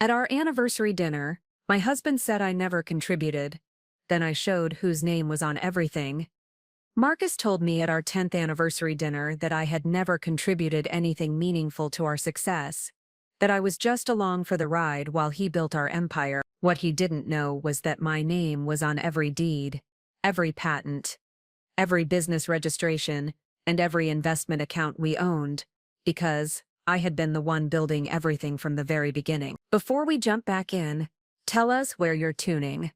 At our anniversary dinner, my husband said I never contributed. Then I showed whose name was on everything. Marcus told me at our 10th anniversary dinner that I had never contributed anything meaningful to our success, that I was just along for the ride while he built our empire. What he didn't know was that my name was on every deed, every patent, every business registration, and every investment account we owned, because I had been the one building everything from the very beginning. Before we jump back in, tell us where you're tuning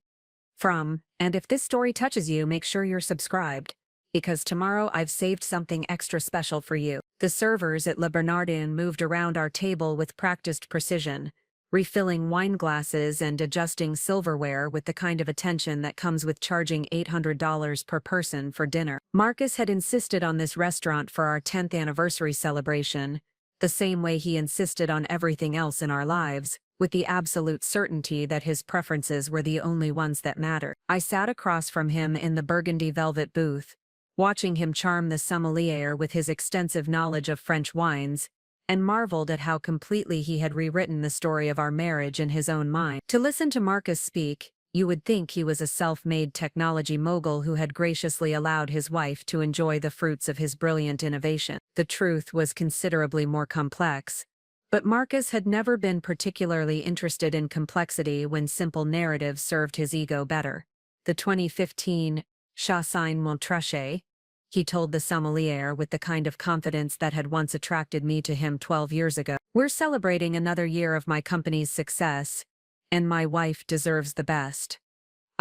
from, and if this story touches you, make sure you're subscribed, because tomorrow I've saved something extra special for you. The servers at Le Bernardin moved around our table with practiced precision, refilling wine glasses and adjusting silverware with the kind of attention that comes with charging $800 per person for dinner. Marcus had insisted on this restaurant for our 10th anniversary celebration, the same way he insisted on everything else in our lives, with the absolute certainty that his preferences were the only ones that mattered. I sat across from him in the burgundy velvet booth, watching him charm the sommelier with his extensive knowledge of French wines, and marveled at how completely he had rewritten the story of our marriage in his own mind. To listen to Marcus speak, you would think he was a self-made technology mogul who had graciously allowed his wife to enjoy the fruits of his brilliant innovation. The truth was considerably more complex, but Marcus had never been particularly interested in complexity when simple narratives served his ego better. The 2015 Chassagne Montrachet, he told the sommelier with the kind of confidence that had once attracted me to him 12 years ago. We're celebrating another year of my company's success, and my wife deserves the best.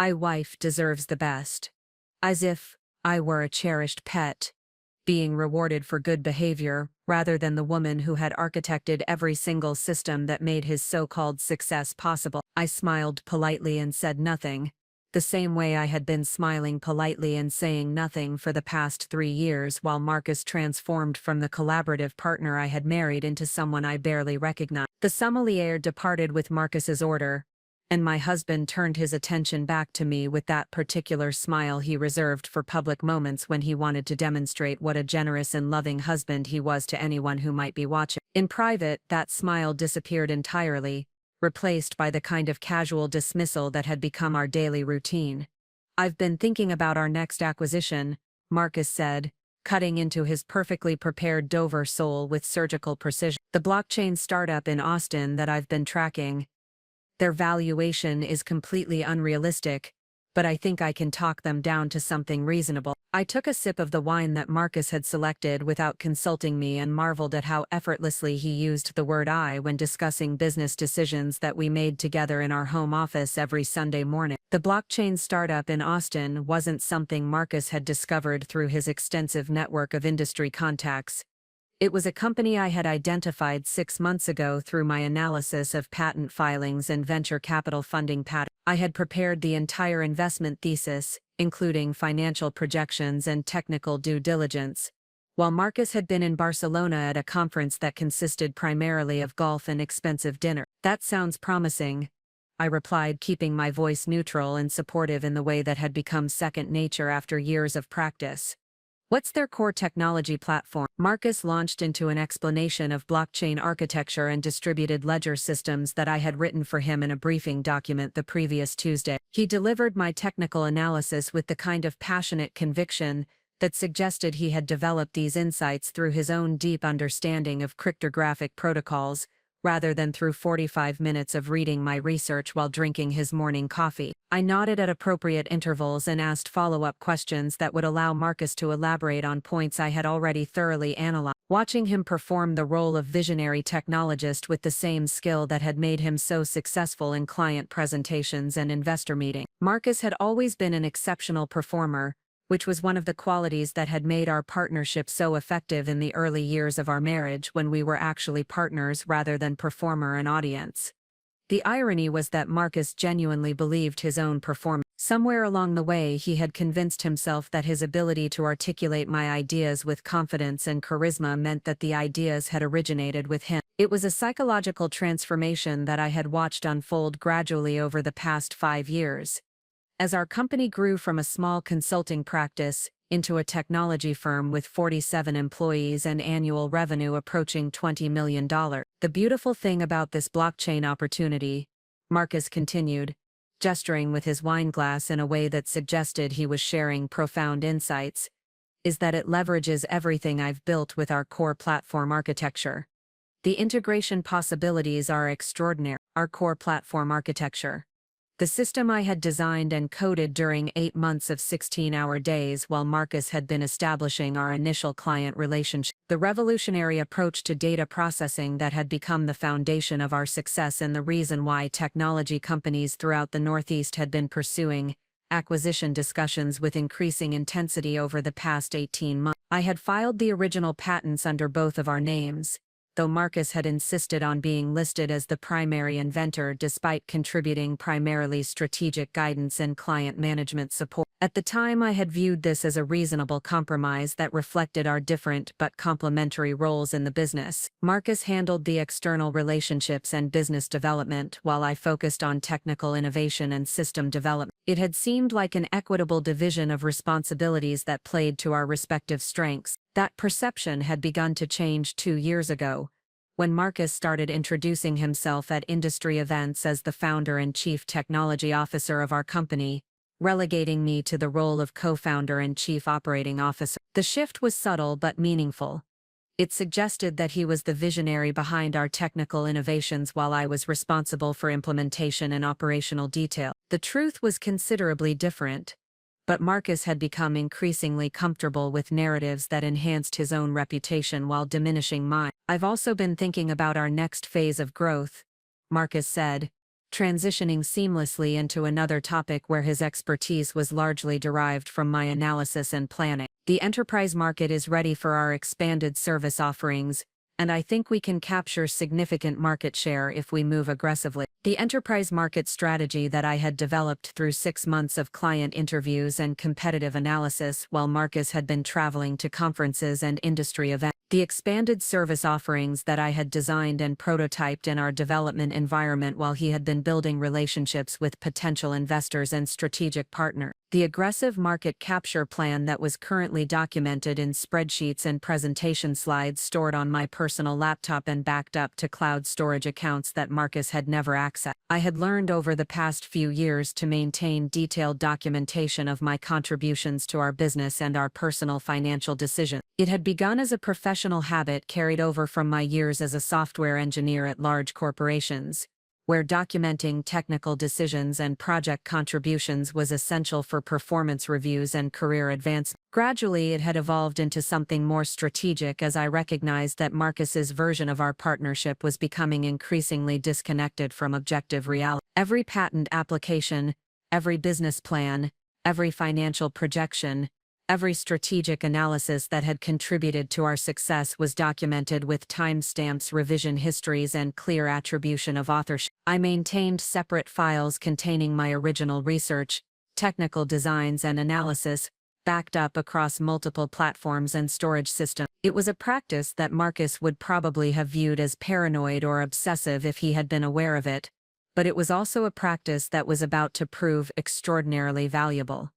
Wife deserves the best. As if I were a cherished pet, being rewarded for good behavior, rather than the woman who had architected every single system that made his so-called success possible. I smiled politely and said nothing, the same way I had been smiling politely and saying nothing for the past 3 years while Marcus transformed from the collaborative partner I had married into someone I barely recognized. The sommelier departed with Marcus's order, and my husband turned his attention back to me with that particular smile he reserved for public moments when he wanted to demonstrate what a generous and loving husband he was to anyone who might be watching. In private, that smile disappeared entirely, replaced by the kind of casual dismissal that had become our daily routine. I've been thinking about our next acquisition, Marcus said, cutting into his perfectly prepared Dover soul with surgical precision. The blockchain startup in Austin that I've been tracking. Their valuation is completely unrealistic, but I think I can talk them down to something reasonable. I took a sip of the wine that Marcus had selected without consulting me and marveled at how effortlessly he used the word "I" when discussing business decisions that we made together in our home office every Sunday morning. The blockchain startup in Austin wasn't something Marcus had discovered through his extensive network of industry contacts. It was a company I had identified 6 months ago through my analysis of patent filings and venture capital funding patterns. I had prepared the entire investment thesis, including financial projections and technical due diligence, while Marcus had been in Barcelona at a conference that consisted primarily of golf and expensive dinner. That sounds promising, I replied, keeping my voice neutral and supportive in the way that had become second nature after years of practice. What's their core technology platform? Marcus launched into an explanation of blockchain architecture and distributed ledger systems that I had written for him in a briefing document the previous Tuesday. He delivered my technical analysis with the kind of passionate conviction that suggested he had developed these insights through his own deep understanding of cryptographic protocols, rather than through 45 minutes of reading my research while drinking his morning coffee. I nodded at appropriate intervals and asked follow-up questions that would allow Marcus to elaborate on points I had already thoroughly analyzed. Watching him perform the role of visionary technologist with the same skill that had made him so successful in client presentations and investor meetings. Marcus had always been an exceptional performer, which was one of the qualities that had made our partnership so effective in the early years of our marriage when we were actually partners rather than performer and audience. The irony was that Marcus genuinely believed his own performance. Somewhere along the way he had convinced himself that his ability to articulate my ideas with confidence and charisma meant that the ideas had originated with him. It was a psychological transformation that I had watched unfold gradually over the past 5 years. As our company grew from a small consulting practice into a technology firm with 47 employees and annual revenue approaching $20 million. The beautiful thing about this blockchain opportunity, Marcus continued, gesturing with his wine glass in a way that suggested he was sharing profound insights, is that it leverages everything I've built with our core platform architecture. The integration possibilities are extraordinary. Our core platform architecture. The system I had designed and coded during 8 months of 16-hour days while Marcus had been establishing our initial client relationship. The revolutionary approach to data processing that had become the foundation of our success and the reason why technology companies throughout the Northeast had been pursuing acquisition discussions with increasing intensity over the past 18 months. I had filed the original patents under both of our names, though Marcus had insisted on being listed as the primary inventor despite contributing primarily strategic guidance and client management support. At the time, I had viewed this as a reasonable compromise that reflected our different but complementary roles in the business. Marcus handled the external relationships and business development while I focused on technical innovation and system development. It had seemed like an equitable division of responsibilities that played to our respective strengths. That perception had begun to change 2 years ago, when Marcus started introducing himself at industry events as the founder and chief technology officer of our company, relegating me to the role of co-founder and chief operating officer. The shift was subtle but meaningful. It suggested that he was the visionary behind our technical innovations while I was responsible for implementation and operational detail. The truth was considerably different, but Marcus had become increasingly comfortable with narratives that enhanced his own reputation while diminishing mine. I've also been thinking about our next phase of growth, Marcus said, transitioning seamlessly into another topic where his expertise was largely derived from my analysis and planning. The enterprise market is ready for our expanded service offerings, and I think we can capture significant market share if we move aggressively. The enterprise market strategy that I had developed through 6 months of client interviews and competitive analysis while Marcus had been traveling to conferences and industry events. The expanded service offerings that I had designed and prototyped in our development environment while he had been building relationships with potential investors and strategic partners. The aggressive market capture plan that was currently documented in spreadsheets and presentation slides stored on my personal laptop and backed up to cloud storage accounts that Marcus had never accessed. I had learned over the past few years to maintain detailed documentation of my contributions to our business and our personal financial decisions. It had begun as a professional habit carried over from my years as a software engineer at large corporations, where documenting technical decisions and project contributions was essential for performance reviews and career advancement. Gradually, it had evolved into something more strategic as I recognized that Marcus's version of our partnership was becoming increasingly disconnected from objective reality. Every patent application, every business plan, every financial projection, every strategic analysis that had contributed to our success was documented with timestamps, revision histories, and clear attribution of authorship. I maintained separate files containing my original research, technical designs, and analysis, backed up across multiple platforms and storage systems. It was a practice that Marcus would probably have viewed as paranoid or obsessive if he had been aware of it, but it was also a practice that was about to prove extraordinarily valuable.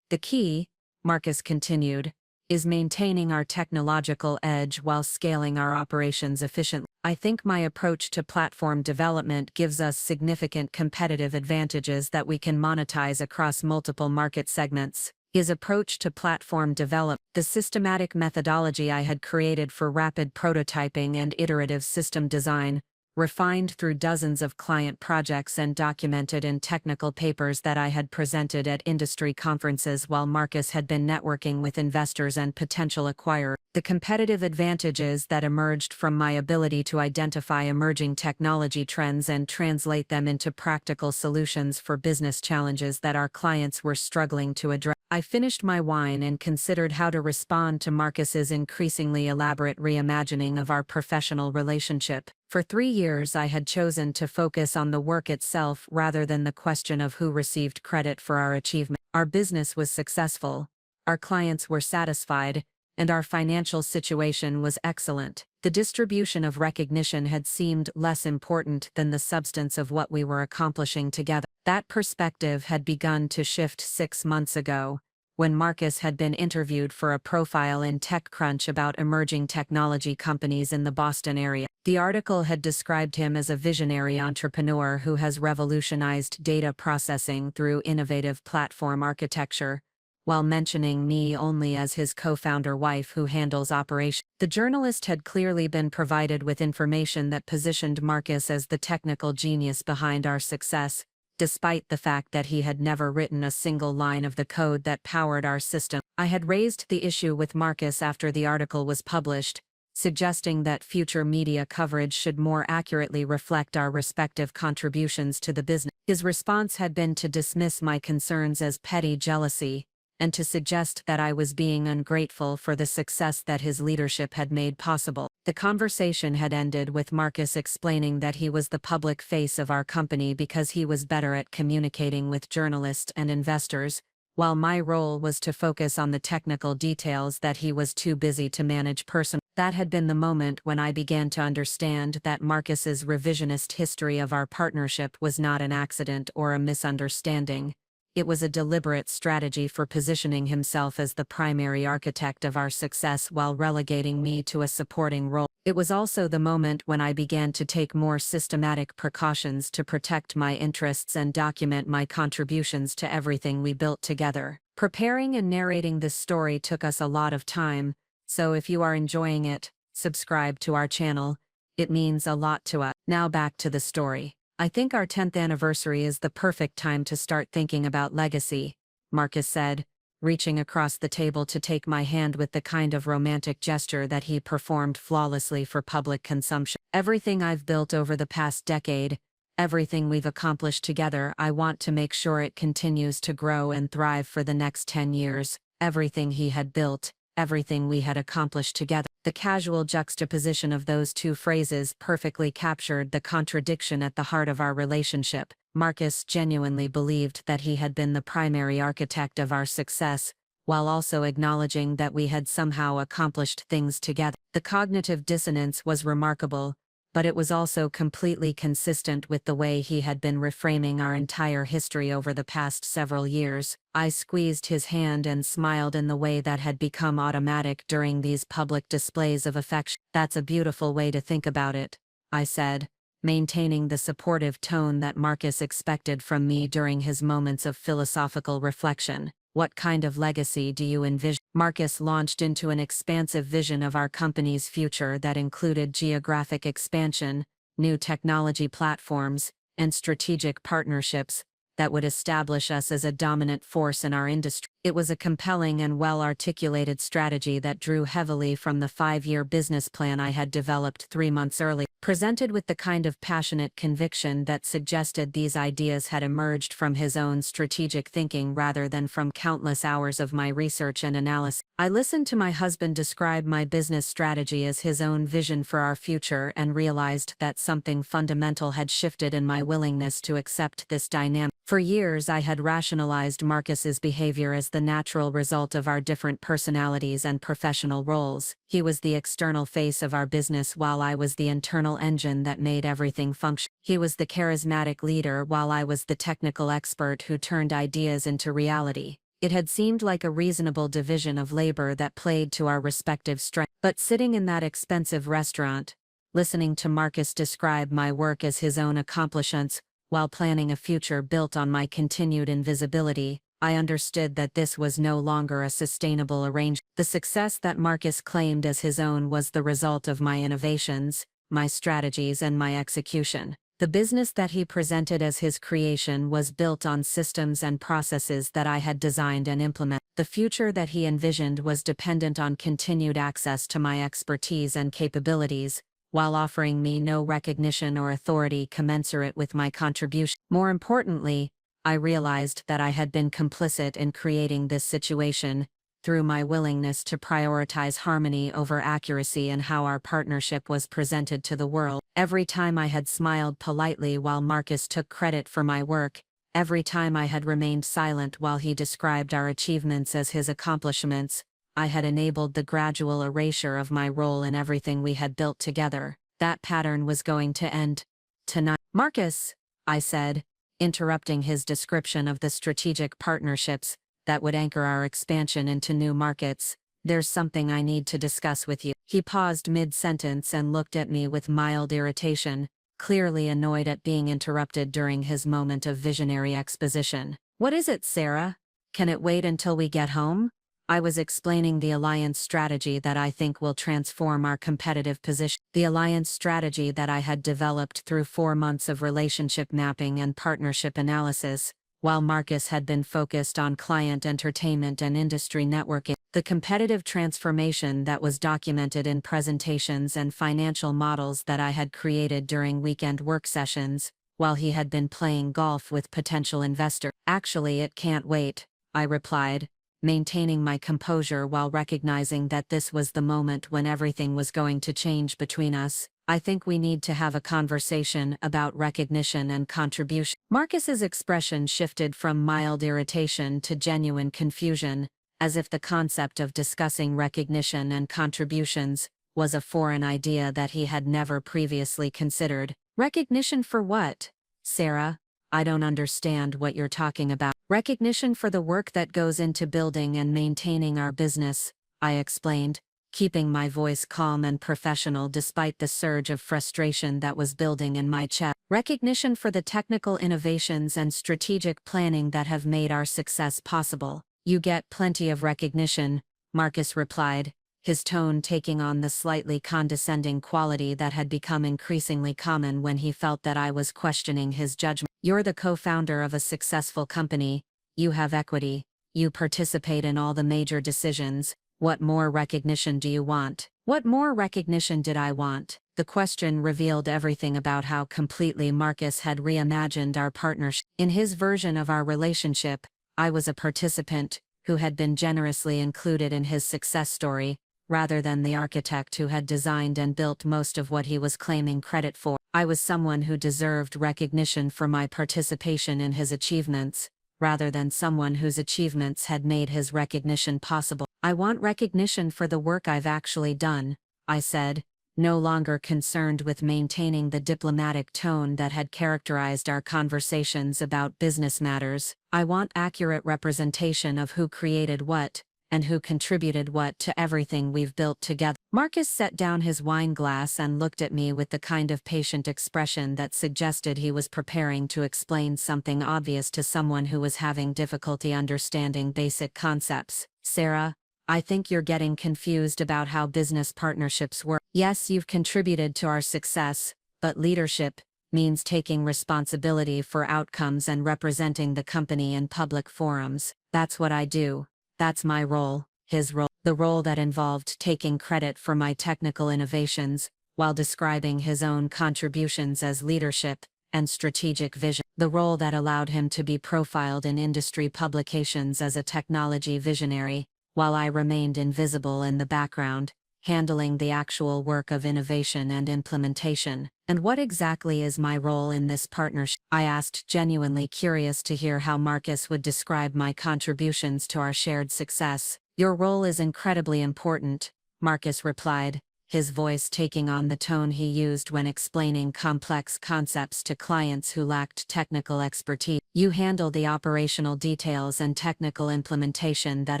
The key, Marcus continued, is maintaining our technological edge while scaling our operations efficiently. I think my approach to platform development gives us significant competitive advantages that we can monetize across multiple market segments. His approach to platform development, the systematic methodology I had created for rapid prototyping and iterative system design, refined through dozens of client projects and documented in technical papers that I had presented at industry conferences while Marcus had been networking with investors and potential acquirers. The competitive advantages that emerged from my ability to identify emerging technology trends and translate them into practical solutions for business challenges that our clients were struggling to address. I finished my wine and considered how to respond to Marcus's increasingly elaborate reimagining of our professional relationship. For 3 years I had chosen to focus on the work itself rather than the question of who received credit for our achievement. Our business was successful, our clients were satisfied, and our financial situation was excellent. The distribution of recognition had seemed less important than the substance of what we were accomplishing together. That perspective had begun to shift 6 months ago, when Marcus had been interviewed for a profile in TechCrunch about emerging technology companies in the Boston area. The article had described him as a visionary entrepreneur who has revolutionized data processing through innovative platform architecture, while mentioning me only as his co-founder wife who handles operations. The journalist had clearly been provided with information that positioned Marcus as the technical genius behind our success, despite the fact that he had never written a single line of the code that powered our system. I had raised the issue with Marcus after the article was published, suggesting that future media coverage should more accurately reflect our respective contributions to the business. His response had been to dismiss my concerns as petty jealousy, and to suggest that I was being ungrateful for the success that his leadership had made possible. The conversation had ended with Marcus explaining that he was the public face of our company because he was better at communicating with journalists and investors, while my role was to focus on the technical details that he was too busy to manage personally. That had been the moment when I began to understand that Marcus's revisionist history of our partnership was not an accident or a misunderstanding. It was a deliberate strategy for positioning himself as the primary architect of our success while relegating me to a supporting role. It was also the moment when I began to take more systematic precautions to protect my interests and document my contributions to everything we built together. Preparing and narrating this story took us a lot of time, so if you are enjoying it, subscribe to our channel. It means a lot to us. Now back to the story. I think our 10th anniversary is the perfect time to start thinking about legacy, Marcus said, reaching across the table to take my hand with the kind of romantic gesture that he performed flawlessly for public consumption. Everything I've built over the past decade, everything we've accomplished together, I want to make sure it continues to grow and thrive for the next 10 years. Everything he had built, everything we had accomplished together. The casual juxtaposition of those two phrases perfectly captured the contradiction at the heart of our relationship. Marcus genuinely believed that he had been the primary architect of our success, while also acknowledging that we had somehow accomplished things together. The cognitive dissonance was remarkable, but it was also completely consistent with the way he had been reframing our entire history over the past several years. I squeezed his hand and smiled in the way that had become automatic during these public displays of affection. "That's a beautiful way to think about it," I said, maintaining the supportive tone that Marcus expected from me during his moments of philosophical reflection. "What kind of legacy do you envision?" Marcus launched into an expansive vision of our company's future that included geographic expansion, new technology platforms, and strategic partnerships that would establish us as a dominant force in our industry. It was a compelling and well-articulated strategy that drew heavily from the 5-year business plan I had developed 3 months earlier. Presented with the kind of passionate conviction that suggested these ideas had emerged from his own strategic thinking rather than from countless hours of my research and analysis. I listened to my husband describe my business strategy as his own vision for our future and realized that something fundamental had shifted in my willingness to accept this dynamic. For years I had rationalized Marcus's behavior as the natural result of our different personalities and professional roles. He was the external face of our business while I was the internal engine that made everything function. He was the charismatic leader while I was the technical expert who turned ideas into reality. It had seemed like a reasonable division of labor that played to our respective strengths. But sitting in that expensive restaurant, listening to Marcus describe my work as his own accomplishments, while planning a future built on my continued invisibility, I understood that this was no longer a sustainable arrangement. The success that Marcus claimed as his own was the result of my innovations, my strategies, and my execution. The business that he presented as his creation was built on systems and processes that I had designed and implemented. The future that he envisioned was dependent on continued access to my expertise and capabilities, while offering me no recognition or authority commensurate with my contribution. More importantly, I realized that I had been complicit in creating this situation through my willingness to prioritize harmony over accuracy in how our partnership was presented to the world. Every time I had smiled politely while Marcus took credit for my work, every time I had remained silent while he described our achievements as his accomplishments, I had enabled the gradual erasure of my role in everything we had built together. That pattern was going to end tonight. "Marcus," I said, interrupting his description of the strategic partnerships that would anchor our expansion into new markets. There's something I need to discuss with you. He paused mid-sentence and looked at me with mild irritation, clearly annoyed at being interrupted during his moment of visionary exposition. What is it, Sarah? Can it wait until we get home? I was explaining the alliance strategy that I think will transform our competitive position. The alliance strategy that I had developed through 4 months of relationship mapping and partnership analysis, while Marcus had been focused on client entertainment and industry networking. The competitive transformation that was documented in presentations and financial models that I had created during weekend work sessions, while he had been playing golf with potential investors. Actually, it can't wait, I replied, maintaining my composure while recognizing that this was the moment when everything was going to change between us. I think we need to have a conversation about recognition and contribution. Marcus's expression shifted from mild irritation to genuine confusion, as if the concept of discussing recognition and contributions was a foreign idea that he had never previously considered. Recognition for what, Sarah? I don't understand what you're talking about. Recognition for the work that goes into building and maintaining our business, I explained, keeping my voice calm and professional despite the surge of frustration that was building in my chest. Recognition for the technical innovations and strategic planning that have made our success possible. You get plenty of recognition, Marcus replied, his tone taking on the slightly condescending quality that had become increasingly common when he felt that I was questioning his judgment. You're the co-founder of a successful company, you have equity, you participate in all the major decisions. What more recognition do you want? What more recognition did I want? The question revealed everything about how completely Marcus had reimagined our partnership. In his version of our relationship, I was a participant who had been generously included in his success story, rather than the architect who had designed and built most of what he was claiming credit for. I was someone who deserved recognition for my participation in his achievements, rather than someone whose achievements had made his recognition possible. I want recognition for the work I've actually done, I said, no longer concerned with maintaining the diplomatic tone that had characterized our conversations about business matters. I want accurate representation of who created what, and who contributed what to everything we've built together. Marcus set down his wine glass and looked at me with the kind of patient expression that suggested he was preparing to explain something obvious to someone who was having difficulty understanding basic concepts. Sarah, I think you're getting confused about how business partnerships work. Yes, you've contributed to our success, but leadership means taking responsibility for outcomes and representing the company in public forums. That's what I do. That's my role, his role, the role that involved taking credit for my technical innovations, while describing his own contributions as leadership and strategic vision, the role that allowed him to be profiled in industry publications as a technology visionary, while I remained invisible in the background, handling the actual work of innovation and implementation. And what exactly is my role in this partnership? I asked, genuinely curious to hear how Marcus would describe my contributions to our shared success. Your role is incredibly important, Marcus replied, his voice taking on the tone he used when explaining complex concepts to clients who lacked technical expertise. You handle the operational details and technical implementation that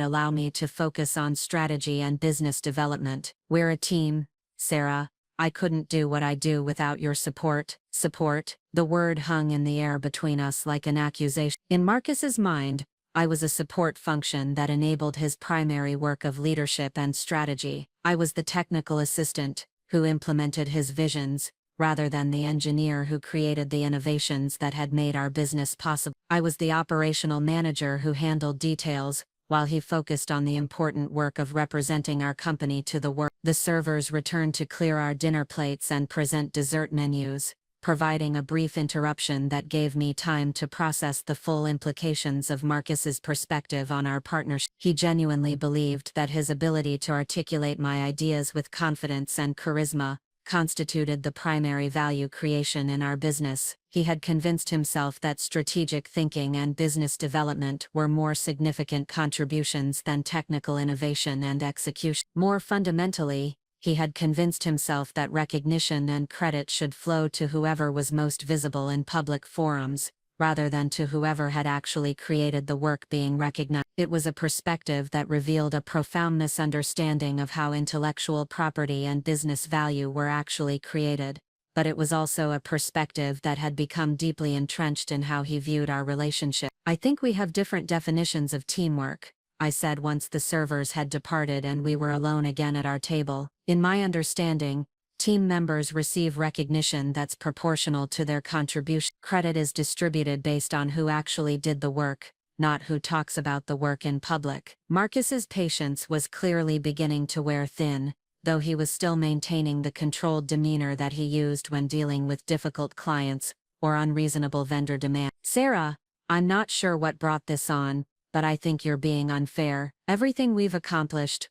allow me to focus on strategy and business development. We're a team, Sarah. I couldn't do what I do without your support. Support? The word hung in the air between us like an accusation. In Marcus's mind, I was a support function that enabled his primary work of leadership and strategy. I was the technical assistant, who implemented his visions, rather than the engineer who created the innovations that had made our business possible. I was the operational manager who handled details, while he focused on the important work of representing our company to the world. The servers returned to clear our dinner plates and present dessert menus, providing a brief interruption that gave me time to process the full implications of Marcus's perspective on our partnership. He genuinely believed that his ability to articulate my ideas with confidence and charisma constituted the primary value creation in our business. He had convinced himself that strategic thinking and business development were more significant contributions than technical innovation and execution. More fundamentally, he had convinced himself that recognition and credit should flow to whoever was most visible in public forums, rather than to whoever had actually created the work being recognized. It was a perspective that revealed a profound misunderstanding of how intellectual property and business value were actually created, but it was also a perspective that had become deeply entrenched in how he viewed our relationship. "I think we have different definitions of teamwork," I said once the servers had departed and we were alone again at our table. "In my understanding, team members receive recognition that's proportional to their contribution. Credit is distributed based on who actually did the work, not who talks about the work in public." Marcus's patience was clearly beginning to wear thin, though he was still maintaining the controlled demeanor that he used when dealing with difficult clients or unreasonable vendor demand. "Sarah, I'm not sure what brought this on, but I think you're being unfair. Everything we've accomplished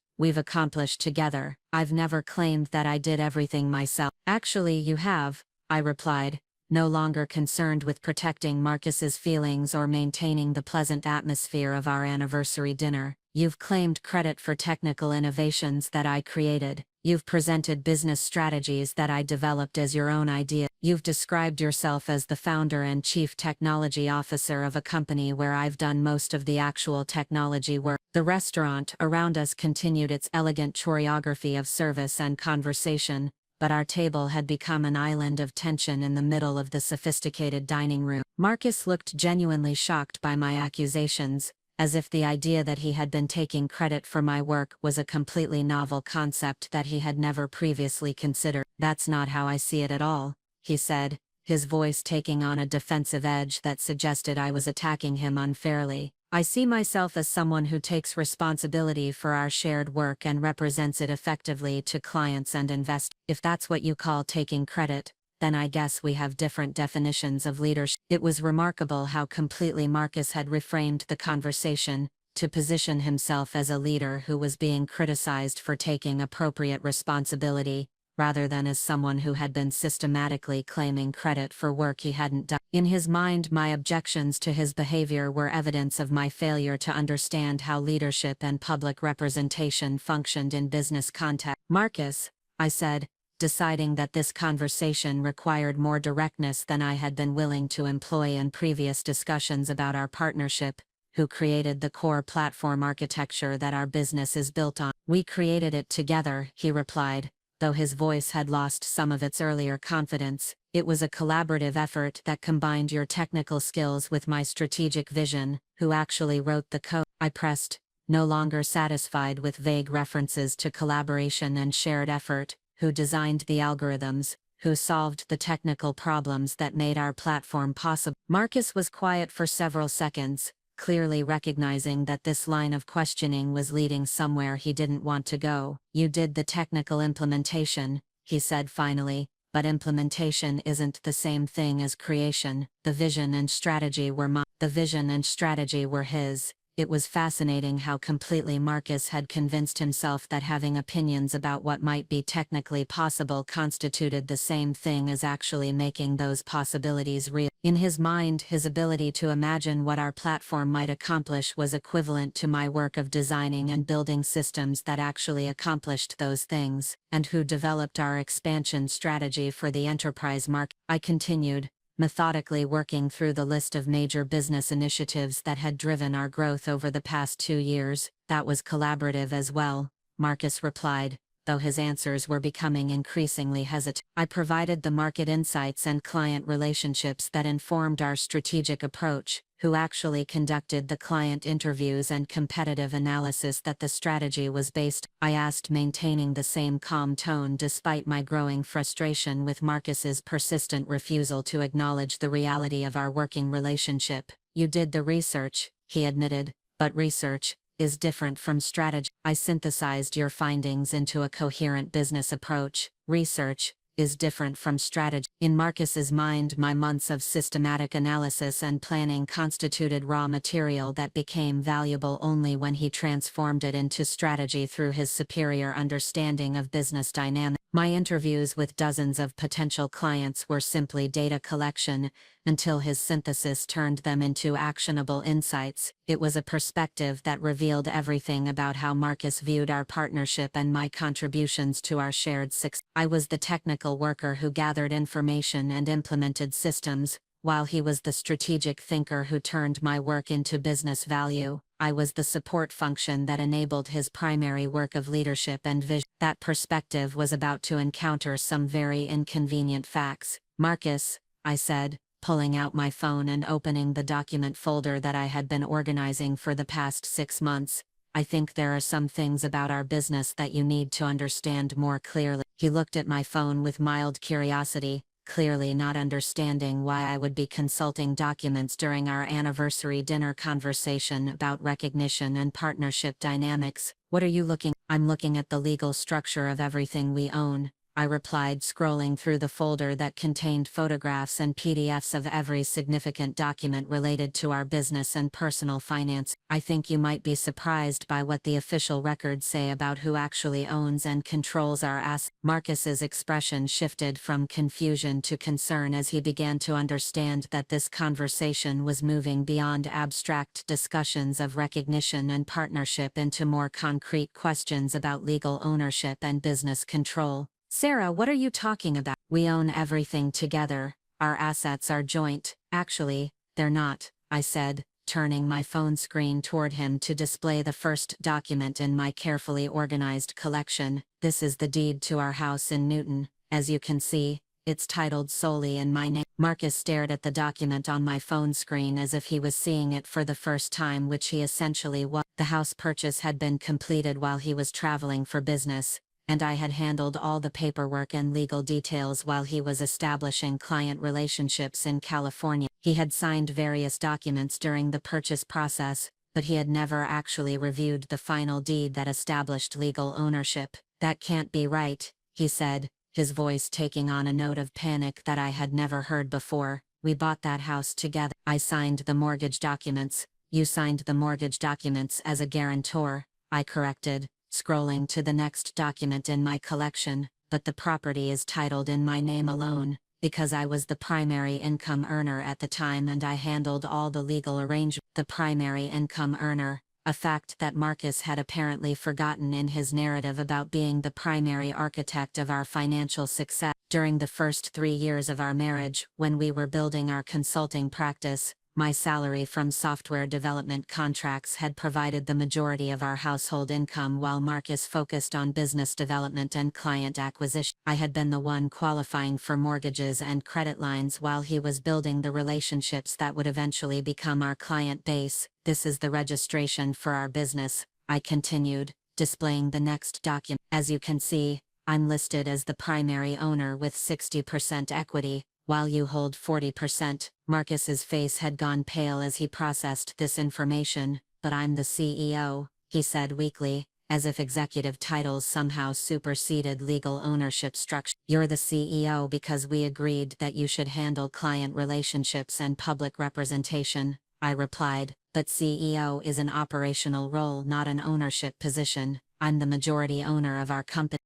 together. I've never claimed that I did everything myself." "Actually, you have," I replied, no longer concerned with protecting Marcus's feelings or maintaining the pleasant atmosphere of our anniversary dinner. "You've claimed credit for technical innovations that I created. You've presented business strategies that I developed as your own idea. You've described yourself as the founder and chief technology officer of a company where I've done most of the actual technology work." The restaurant around us continued its elegant choreography of service and conversation, but our table had become an island of tension in the middle of the sophisticated dining room. Marcus looked genuinely shocked by my accusations, as if the idea that he had been taking credit for my work was a completely novel concept that he had never previously considered. "That's not how I see it at all," he said, his voice taking on a defensive edge that suggested I was attacking him unfairly. "I see myself as someone who takes responsibility for our shared work and represents it effectively to clients and investors. If that's what you call taking credit, then I guess we have different definitions of leadership." It was remarkable how completely Marcus had reframed the conversation, to position himself as a leader who was being criticized for taking appropriate responsibility, rather than as someone who had been systematically claiming credit for work he hadn't done. In his mind, my objections to his behavior were evidence of my failure to understand how leadership and public representation functioned in business context. "Marcus," I said, deciding that this conversation required more directness than I had been willing to employ in previous discussions about our partnership, "who created the core platform architecture that our business is built on?" "We created it together," he replied, though his voice had lost some of its earlier confidence. "It was a collaborative effort that combined your technical skills with my strategic vision." "Who actually wrote the code?" I pressed, no longer satisfied with vague references to collaboration and shared effort. "Who designed the algorithms? Who solved the technical problems that made our platform possible?" Marcus was quiet for several seconds, clearly recognizing that this line of questioning was leading somewhere he didn't want to go. "You did the technical implementation," he said finally, "but implementation isn't the same thing as creation. The vision and strategy were mine." The vision and strategy were his. It was fascinating how completely Marcus had convinced himself that having opinions about what might be technically possible constituted the same thing as actually making those possibilities real. In his mind, his ability to imagine what our platform might accomplish was equivalent to my work of designing and building systems that actually accomplished those things. "And who developed our expansion strategy for the enterprise market?" I continued, methodically working through the list of major business initiatives that had driven our growth over the past 2 years. "That was collaborative as well," Marcus replied, though his answers were becoming increasingly hesitant. "I provided the market insights and client relationships that informed our strategic approach." "Who actually conducted the client interviews and competitive analysis that the strategy was based?" I asked, maintaining the same calm tone despite my growing frustration with Marcus's persistent refusal to acknowledge the reality of our working relationship. "You did the research," he admitted, "but research is different from strategy. I synthesized your findings into a coherent business approach. Research is different from strategy." In Marcus's mind, my months of systematic analysis and planning constituted raw material that became valuable only when he transformed it into strategy through his superior understanding of business dynamics. My interviews with dozens of potential clients were simply data collection, until his synthesis turned them into actionable insights. It was a perspective that revealed everything about how Marcus viewed our partnership and my contributions to our shared success. I was the technical worker who gathered information and implemented systems, While he was the strategic thinker who turned my work into business value, I was the support function that enabled his primary work of leadership and vision. That perspective was about to encounter some very inconvenient facts. "Marcus," I said, pulling out my phone and opening the document folder that I had been organizing for the past 6 months, "I think there are some things about our business that you need to understand more clearly." He looked at my phone with mild curiosity, clearly not understanding why I would be consulting documents during our anniversary dinner conversation about recognition and partnership dynamics. "What are you looking?" "I'm looking at the legal structure of everything we own," I replied, scrolling through the folder that contained photographs and PDFs of every significant document related to our business and personal finance. "I think you might be surprised by what the official records say about who actually owns and controls our assets." Marcus's expression shifted from confusion to concern as he began to understand that this conversation was moving beyond abstract discussions of recognition and partnership into more concrete questions about legal ownership and business control. "Sarah, what are you talking about?" "We own everything together. Our assets are joint." "Actually, they're not," I said, turning my phone screen toward him to display the first document in my carefully organized collection. "This is the deed to our house in Newton. As you can see, it's titled solely in my name." Marcus stared at the document on my phone screen as if he was seeing it for the first time, which he essentially was. The house purchase had been completed while he was traveling for business, and I had handled all the paperwork and legal details while he was establishing client relationships in California. He had signed various documents during the purchase process, but he had never actually reviewed the final deed that established legal ownership. "That can't be right," he said, his voice taking on a note of panic that I had never heard before. "We bought that house together. I signed the mortgage documents." "You signed the mortgage documents as a guarantor," I corrected, scrolling to the next document in my collection, "but the property is titled in my name alone, because I was the primary income earner at the time and I handled all the legal arrangements." The primary income earner, a fact that Marcus had apparently forgotten in his narrative about being the primary architect of our financial success. During the first 3 years of our marriage, when we were building our consulting practice, my salary from software development contracts had provided the majority of our household income while Marcus focused on business development and client acquisition. I had been the one qualifying for mortgages and credit lines while he was building the relationships that would eventually become our client base. "This is the registration for our business," I continued, displaying the next document. "As you can see, I'm listed as the primary owner with 60% equity, while you hold 40%. Marcus's face had gone pale as he processed this information. "But I'm the CEO," he said weakly, as if executive titles somehow superseded legal ownership structure. "You're the CEO because we agreed that you should handle client relationships and public representation," I replied, "but CEO is an operational role, not an ownership position. I'm the majority owner of our company."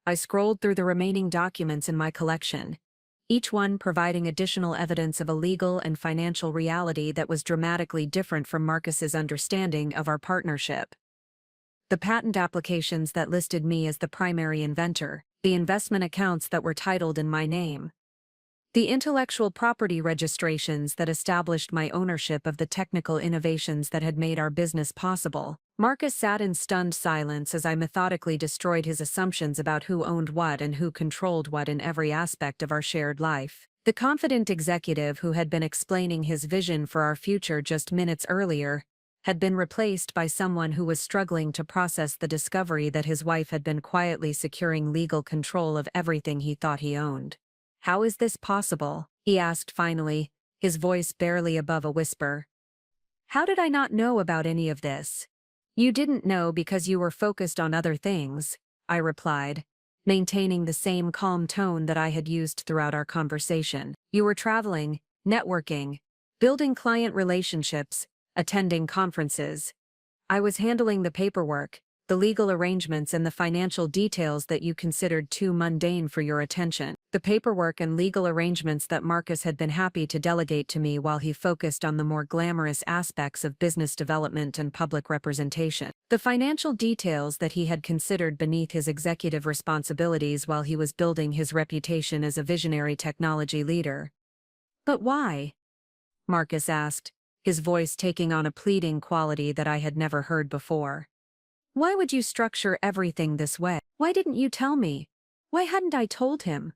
I scrolled through the remaining documents in my collection, each one providing additional evidence of a legal and financial reality that was dramatically different from Marcus's understanding of our partnership. The patent applications that listed me as the primary inventor, the investment accounts that were titled in my name, the intellectual property registrations that established my ownership of the technical innovations that had made our business possible. Marcus sat in stunned silence as I methodically destroyed his assumptions about who owned what and who controlled what in every aspect of our shared life. The confident executive who had been explaining his vision for our future just minutes earlier had been replaced by someone who was struggling to process the discovery that his wife had been quietly securing legal control of everything he thought he owned. "How is this possible?" he asked finally, his voice barely above a whisper. "How did I not know about any of this?" "You didn't know because you were focused on other things," I replied, maintaining the same calm tone that I had used throughout our conversation. "You were traveling, networking, building client relationships, attending conferences. I was handling the paperwork, the legal arrangements and the financial details that you considered too mundane for your attention. The paperwork and legal arrangements that Marcus had been happy to delegate to me while he focused on the more glamorous aspects of business development and public representation. The financial details that he had considered beneath his executive responsibilities while he was building his reputation as a visionary technology leader. But why? Marcus asked, his voice taking on a pleading quality that I had never heard before. Why would you structure everything this way? Why didn't you tell me? Why hadn't I told him?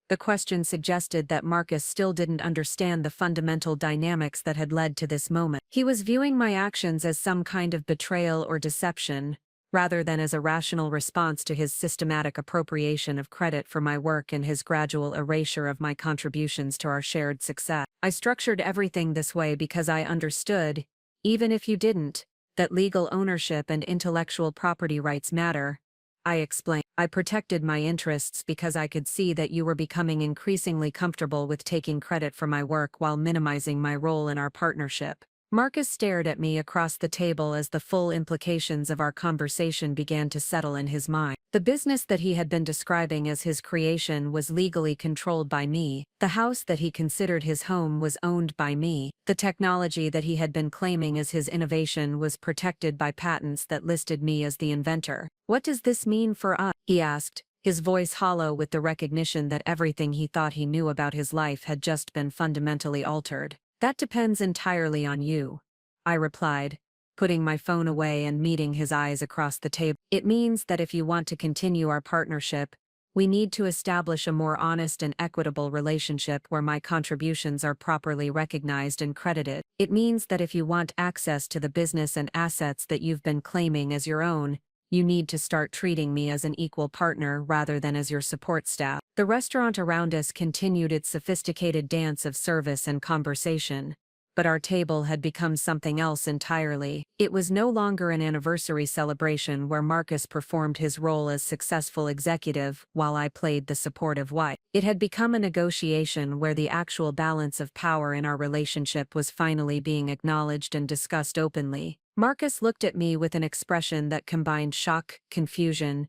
The question suggested that Marcus still didn't understand the fundamental dynamics that had led to this moment. He was viewing my actions as some kind of betrayal or deception, rather than as a rational response to his systematic appropriation of credit for my work and his gradual erasure of my contributions to our shared success. I structured everything this way because I understood, even if you didn't, that legal ownership and intellectual property rights matter. I explained. I protected my interests because I could see that you were becoming increasingly comfortable with taking credit for my work while minimizing my role in our partnership. Marcus stared at me across the table as the full implications of our conversation began to settle in his mind. The business that he had been describing as his creation was legally controlled by me. The house that he considered his home was owned by me. The technology that he had been claiming as his innovation was protected by patents that listed me as the inventor. What does this mean for us? He asked, his voice hollow with the recognition that everything he thought he knew about his life had just been fundamentally altered. That depends entirely on you, I replied, putting my phone away and meeting his eyes across the table. It means that if you want to continue our partnership, we need to establish a more honest and equitable relationship where my contributions are properly recognized and credited. It means that if you want access to the business and assets that you've been claiming as your own, you need to start treating me as an equal partner rather than as your support staff. The restaurant around us continued its sophisticated dance of service and conversation, but our table had become something else entirely. It was no longer an anniversary celebration where Marcus performed his role as successful executive while I played the supportive wife. It had become a negotiation where the actual balance of power in our relationship was finally being acknowledged and discussed openly. Marcus looked at me with an expression that combined shock, confusion,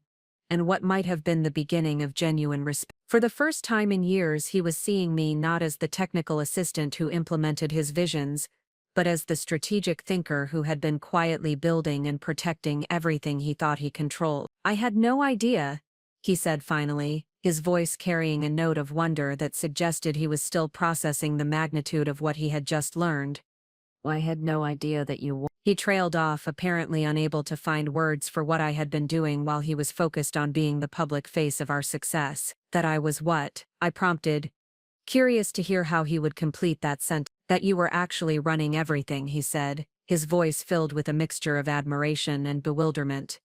and what might have been the beginning of genuine respect. For the first time in years, he was seeing me not as the technical assistant who implemented his visions, but as the strategic thinker who had been quietly building and protecting everything he thought he controlled. I had no idea, he said finally, his voice carrying a note of wonder that suggested he was still processing the magnitude of what he had just learned. I had no idea that you. He trailed off, apparently unable to find words for what I had been doing while he was focused on being the public face of our success. That I was what? I prompted, curious to hear how he would complete that sentence. That you were actually running everything, he said, his voice filled with a mixture of admiration and bewilderment.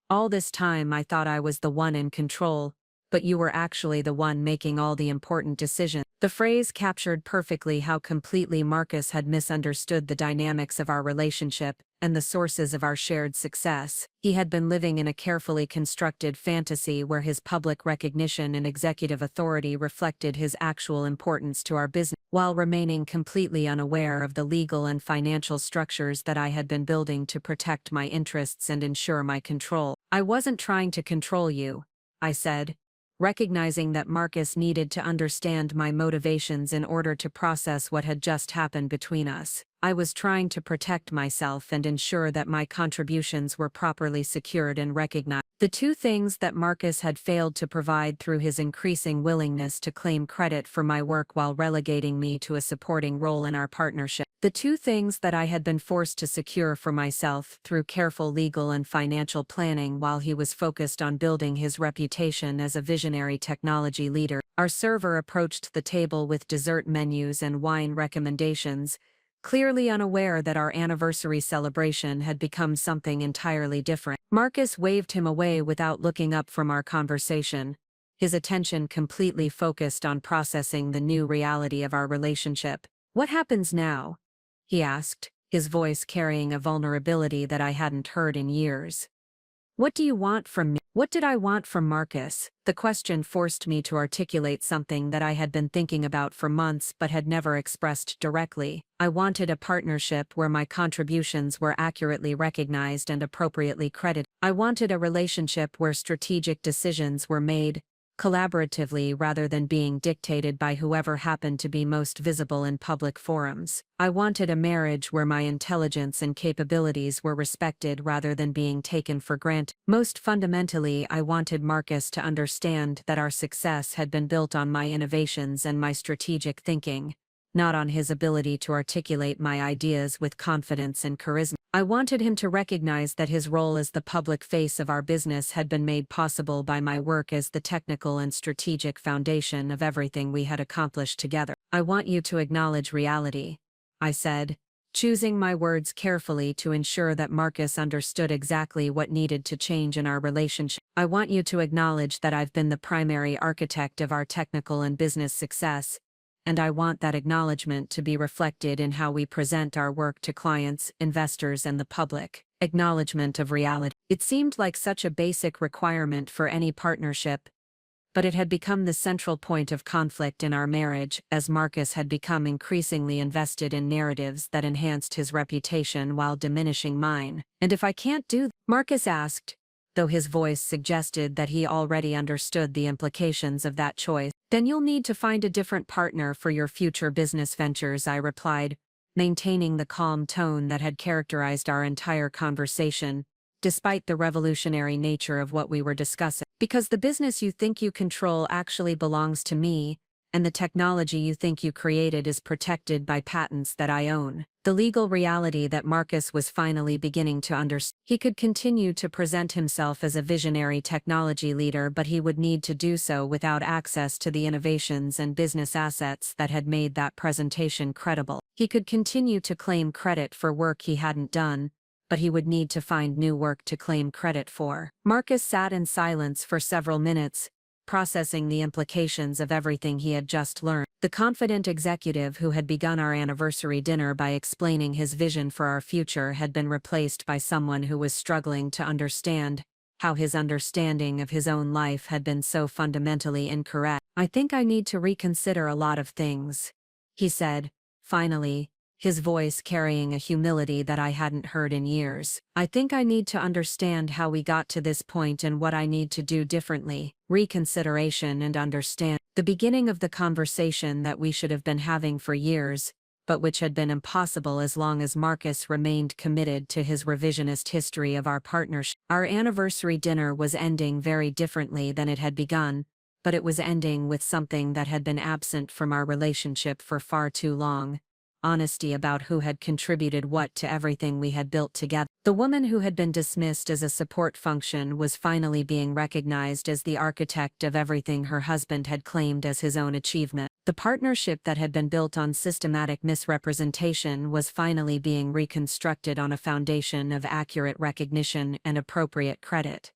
All this time I thought I was the one in control, but you were actually the one making all the important decisions. The phrase captured perfectly how completely Marcus had misunderstood the dynamics of our relationship and the sources of our shared success. He had been living in a carefully constructed fantasy where his public recognition and executive authority reflected his actual importance to our business, while remaining completely unaware of the legal and financial structures that I had been building to protect my interests and ensure my control. I wasn't trying to control you, I said, recognizing that Marcus needed to understand my motivations in order to process what had just happened between us. I was trying to protect myself and ensure that my contributions were properly secured and recognized. The two things that Marcus had failed to provide through his increasing willingness to claim credit for my work while relegating me to a supporting role in our partnership. The two things that I had been forced to secure for myself through careful legal and financial planning while he was focused on building his reputation as a visionary technology leader. Our server approached the table with dessert menus and wine recommendations, clearly unaware that our anniversary celebration had become something entirely different. Marcus waved him away without looking up from our conversation, his attention completely focused on processing the new reality of our relationship. What happens now? He asked, his voice carrying a vulnerability that I hadn't heard in years. What do you want from me? What did I want from Marcus? The question forced me to articulate something that I had been thinking about for months but had never expressed directly. I wanted a partnership where my contributions were accurately recognized and appropriately credited. I wanted a relationship where strategic decisions were made collaboratively rather than being dictated by whoever happened to be most visible in public forums. I wanted a marriage where my intelligence and capabilities were respected rather than being taken for granted. Most fundamentally, I wanted Marcus to understand that our success had been built on my innovations and my strategic thinking, not on his ability to articulate my ideas with confidence and charisma. I wanted him to recognize that his role as the public face of our business had been made possible by my work as the technical and strategic foundation of everything we had accomplished together. I want you to acknowledge reality, I said, choosing my words carefully to ensure that Marcus understood exactly what needed to change in our relationship. I want you to acknowledge that I've been the primary architect of our technical and business success, and I want that acknowledgement to be reflected in how we present our work to clients, investors, and the public. Acknowledgement of reality. It seemed like such a basic requirement for any partnership, but it had become the central point of conflict in our marriage as Marcus had become increasingly invested in narratives that enhanced his reputation while diminishing mine. And if I can't do, Marcus asked, though his voice suggested that he already understood the implications of that choice. Then you'll need to find a different partner for your future business ventures, I replied, maintaining the calm tone that had characterized our entire conversation, despite the revolutionary nature of what we were discussing. Because the business you think you control actually belongs to me, and the technology you think you created is protected by patents that I own. The legal reality that Marcus was finally beginning to understand. He could continue to present himself as a visionary technology leader, but he would need to do so without access to the innovations and business assets that had made that presentation credible. He could continue to claim credit for work he hadn't done, but he would need to find new work to claim credit for. Marcus sat in silence for several minutes, processing the implications of everything he had just learned. The confident executive who had begun our anniversary dinner by explaining his vision for our future had been replaced by someone who was struggling to understand how his understanding of his own life had been so fundamentally incorrect. I think I need to reconsider a lot of things, he said, finally, his voice carrying a humility that I hadn't heard in years. I think I need to understand how we got to this point and what I need to do differently. Reconsideration and understand. The beginning of the conversation that we should have been having for years, but which had been impossible as long as Marcus remained committed to his revisionist history of our partnership. Our anniversary dinner was ending very differently than it had begun, but it was ending with something that had been absent from our relationship for far too long. Honesty about who had contributed what to everything we had built together. The woman who had been dismissed as a support function was finally being recognized as the architect of everything her husband had claimed as his own achievement. The partnership that had been built on systematic misrepresentation was finally being reconstructed on a foundation of accurate recognition and appropriate credit.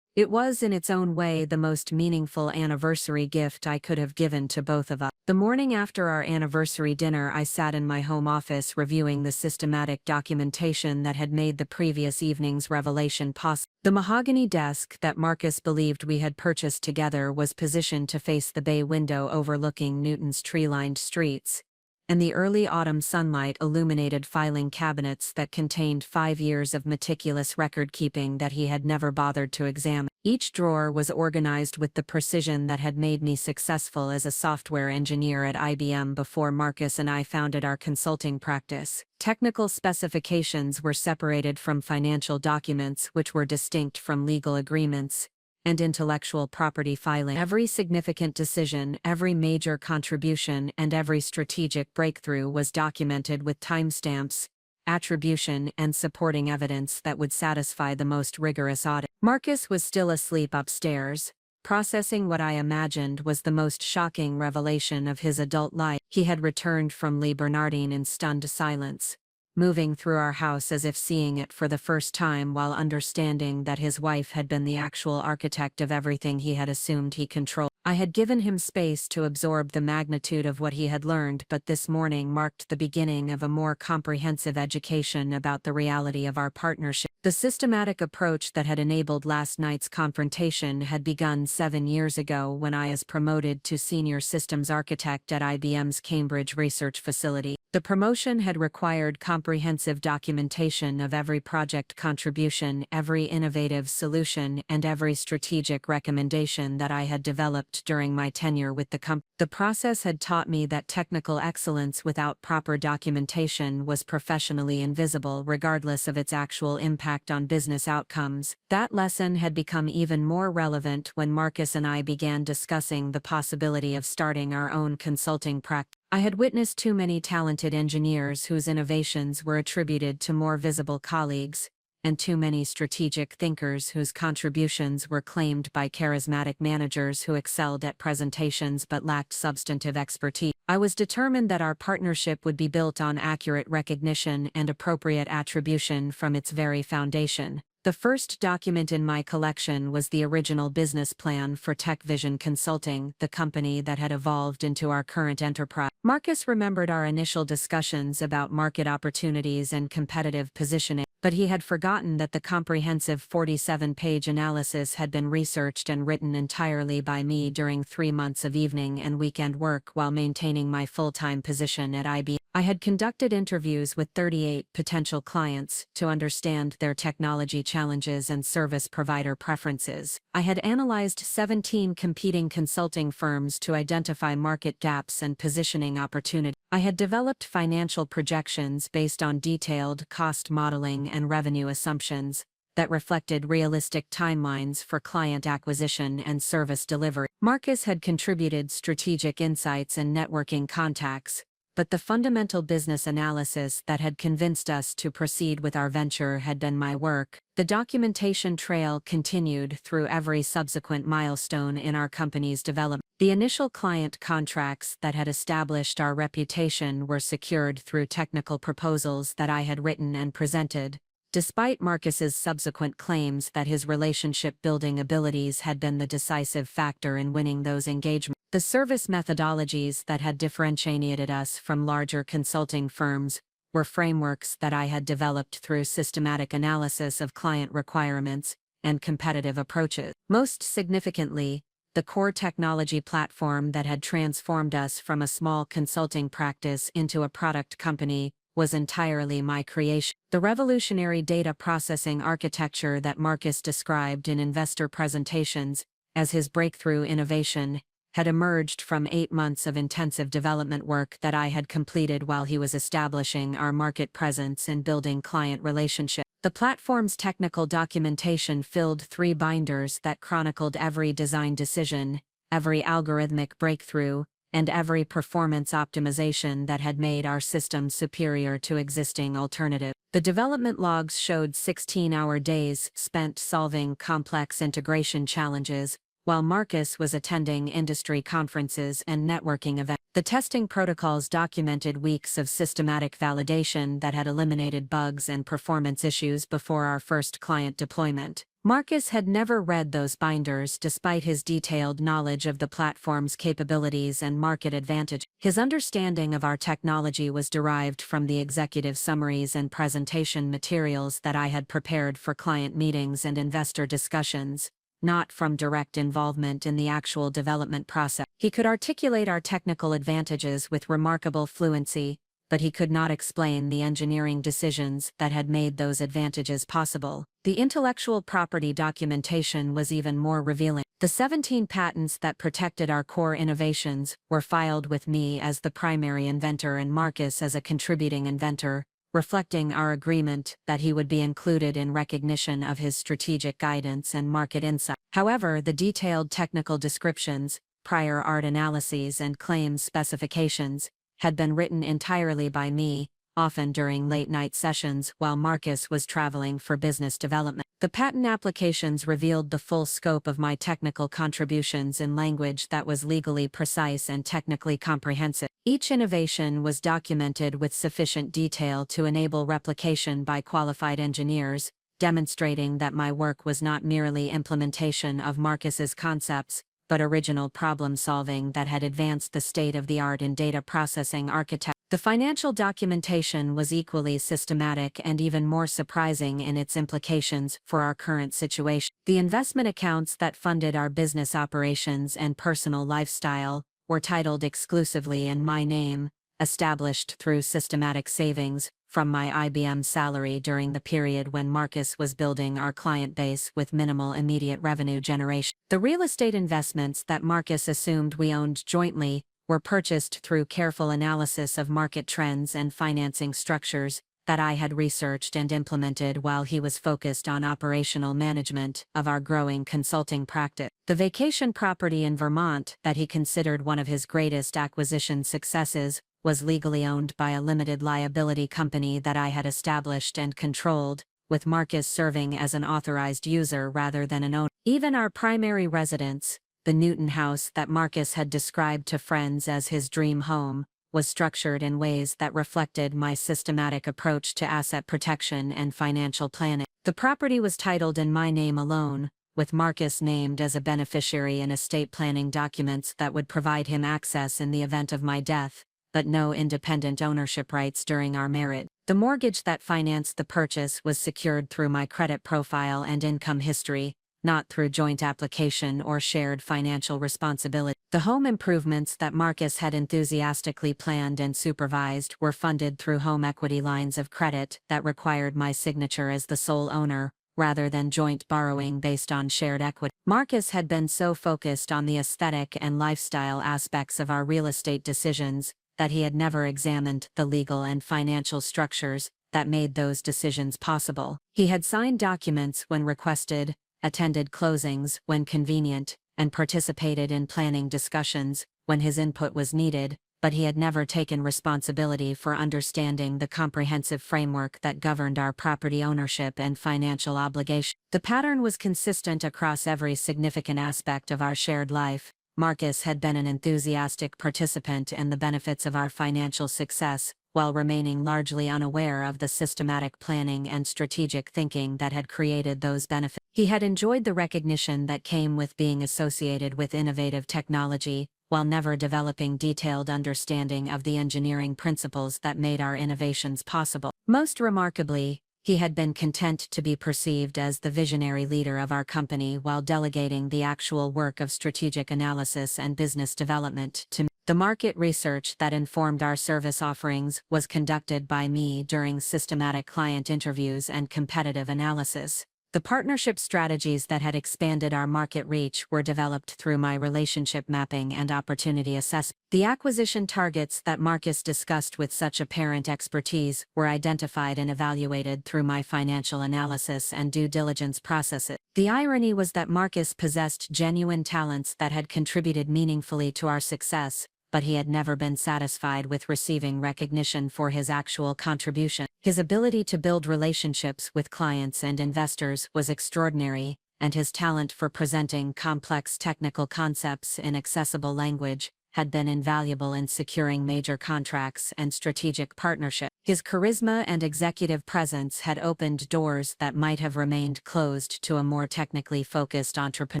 It was in its own way the most meaningful anniversary gift I could have given to both of us. The morning after our anniversary dinner, I sat in my home office reviewing the systematic documentation that had made the previous evening's revelation possible. The mahogany desk that Marcus believed we had purchased together was positioned to face the bay window overlooking Newton's tree-lined streets, and the early autumn sunlight illuminated filing cabinets that contained 5 years of meticulous record-keeping that he had never bothered to examine. Each drawer was organized with the precision that had made me successful as a software engineer at IBM before Marcus and I founded our consulting practice. Technical specifications were separated from financial documents, which were distinct from legal agreements and intellectual property filing. Every significant decision, every major contribution, and every strategic breakthrough was documented with timestamps, attribution, and supporting evidence that would satisfy the most rigorous audit. Marcus was still asleep upstairs, processing what I imagined was the most shocking revelation of his adult life. He had returned from Le Bernardin in stunned silence, moving through our house as if seeing it for the first time while understanding that his wife had been the actual architect of everything he had assumed he controlled. I had given him space to absorb the magnitude of what he had learned, but this morning marked the beginning of a more comprehensive education about the reality of our partnership. The systematic approach that had enabled last night's confrontation had begun 7 years ago when I was promoted to senior systems architect at IBM's Cambridge research facility. The promotion had required comprehensive documentation of every project contribution, every innovative solution, and every strategic recommendation that I had developed during my tenure with the company. The process had taught me that technical excellence without proper documentation was professionally invisible, regardless of its actual impact on business outcomes. That lesson had become even more relevant when Marcus and I began discussing the possibility of starting our own consulting practice. I had witnessed too many talented engineers whose innovations were attributed to more visible colleagues, and too many strategic thinkers whose contributions were claimed by charismatic managers who excelled at presentations but lacked substantive expertise. I was determined that our partnership would be built on accurate recognition and appropriate attribution from its very foundation. The first document in my collection was the original business plan for Tech Vision Consulting, the company that had evolved into our current enterprise. Marcus remembered our initial discussions about market opportunities and competitive positioning, but he had forgotten that the comprehensive 47-page analysis had been researched and written entirely by me during 3 months of evening and weekend work while maintaining my full-time position at IBM. I had conducted interviews with 38 potential clients to understand their technology challenges and service provider preferences. I had analyzed 17 competing consulting firms to identify market gaps and positioning opportunities. I had developed financial projections based on detailed cost modeling and revenue assumptions that reflected realistic timelines for client acquisition and service delivery. Marcus had contributed strategic insights and networking contacts, but the fundamental business analysis that had convinced us to proceed with our venture had been my work. The documentation trail continued through every subsequent milestone in our company's development. The initial client contracts that had established our reputation were secured through technical proposals that I had written and presented, despite Marcus's subsequent claims that his relationship-building abilities had been the decisive factor in winning those engagements. The service methodologies that had differentiated us from larger consulting firms were frameworks that I had developed through systematic analysis of client requirements and competitive approaches. Most significantly, the core technology platform that had transformed us from a small consulting practice into a product company was entirely my creation. The revolutionary data processing architecture that Marcus described in investor presentations as his breakthrough innovation had emerged from 8 months of intensive development work that I had completed while he was establishing our market presence and building client relationships. The platform's technical documentation filled 3 binders that chronicled every design decision, every algorithmic breakthrough, and every performance optimization that had made our system superior to existing alternatives. The development logs showed 16-hour days spent solving complex integration challenges, while Marcus was attending industry conferences and networking events. The testing protocols documented weeks of systematic validation that had eliminated bugs and performance issues before our first client deployment. Marcus had never read those binders despite his detailed knowledge of the platform's capabilities and market advantage. His understanding of our technology was derived from the executive summaries and presentation materials that I had prepared for client meetings and investor discussions, not from direct involvement in the actual development process. He could articulate our technical advantages with remarkable fluency, but he could not explain the engineering decisions that had made those advantages possible. The intellectual property documentation was even more revealing. The 17 patents that protected our core innovations were filed with me as the primary inventor and Marcus as a contributing inventor, reflecting our agreement that he would be included in recognition of his strategic guidance and market insight. However, the detailed technical descriptions, prior art analyses, and claims specifications had been written entirely by me, often during late-night sessions while Marcus was traveling for business development. The patent applications revealed the full scope of my technical contributions in language that was legally precise and technically comprehensive. Each innovation was documented with sufficient detail to enable replication by qualified engineers, demonstrating that my work was not merely implementation of Marcus's concepts, but original problem-solving that had advanced the state-of-the-art in data processing architecture. The financial documentation was equally systematic and even more surprising in its implications for our current situation. The investment accounts that funded our business operations and personal lifestyle were titled exclusively in my name, established through systematic savings from my IBM salary during the period when Marcus was building our client base with minimal immediate revenue generation. The real estate investments that Marcus assumed we owned jointly were purchased through careful analysis of market trends and financing structures that I had researched and implemented while he was focused on operational management of our growing consulting practice. The vacation property in Vermont that he considered one of his greatest acquisition successes was legally owned by a limited liability company that I had established and controlled, with Marcus serving as an authorized user rather than an owner. Even our primary residence, the Newton house that Marcus had described to friends as his dream home, was structured in ways that reflected my systematic approach to asset protection and financial planning. The property was titled in my name alone, with Marcus named as a beneficiary in estate planning documents that would provide him access in the event of my death, but no independent ownership rights during our marriage. The mortgage that financed the purchase was secured through my credit profile and income history, not through joint application or shared financial responsibility. The home improvements that Marcus had enthusiastically planned and supervised were funded through home equity lines of credit that required my signature as the sole owner, rather than joint borrowing based on shared equity. Marcus had been so focused on the aesthetic and lifestyle aspects of our real estate decisions that he had never examined the legal and financial structures that made those decisions possible. He had signed documents when requested, attended closings when convenient, and participated in planning discussions when his input was needed, but he had never taken responsibility for understanding the comprehensive framework that governed our property ownership and financial obligation. The pattern was consistent across every significant aspect of our shared life. Marcus had been an enthusiastic participant in the benefits of our financial success, while remaining largely unaware of the systematic planning and strategic thinking that had created those benefits. He had enjoyed the recognition that came with being associated with innovative technology, while never developing detailed understanding of the engineering principles that made our innovations possible. Most remarkably, he had been content to be perceived as the visionary leader of our company while delegating the actual work of strategic analysis and business development to me. The market research that informed our service offerings was conducted by me during systematic client interviews and competitive analysis. The partnership strategies that had expanded our market reach were developed through my relationship mapping and opportunity assessment. The acquisition targets that Marcus discussed with such apparent expertise were identified and evaluated through my financial analysis and due diligence processes. The irony was that Marcus possessed genuine talents that had contributed meaningfully to our success, but he had never been satisfied with receiving recognition for his actual contribution. His ability to build relationships with clients and investors was extraordinary, and his talent for presenting complex technical concepts in accessible language had been invaluable in securing major contracts and strategic partnerships. His charisma and executive presence had opened doors that might have remained closed to a more technically focused entrepreneur.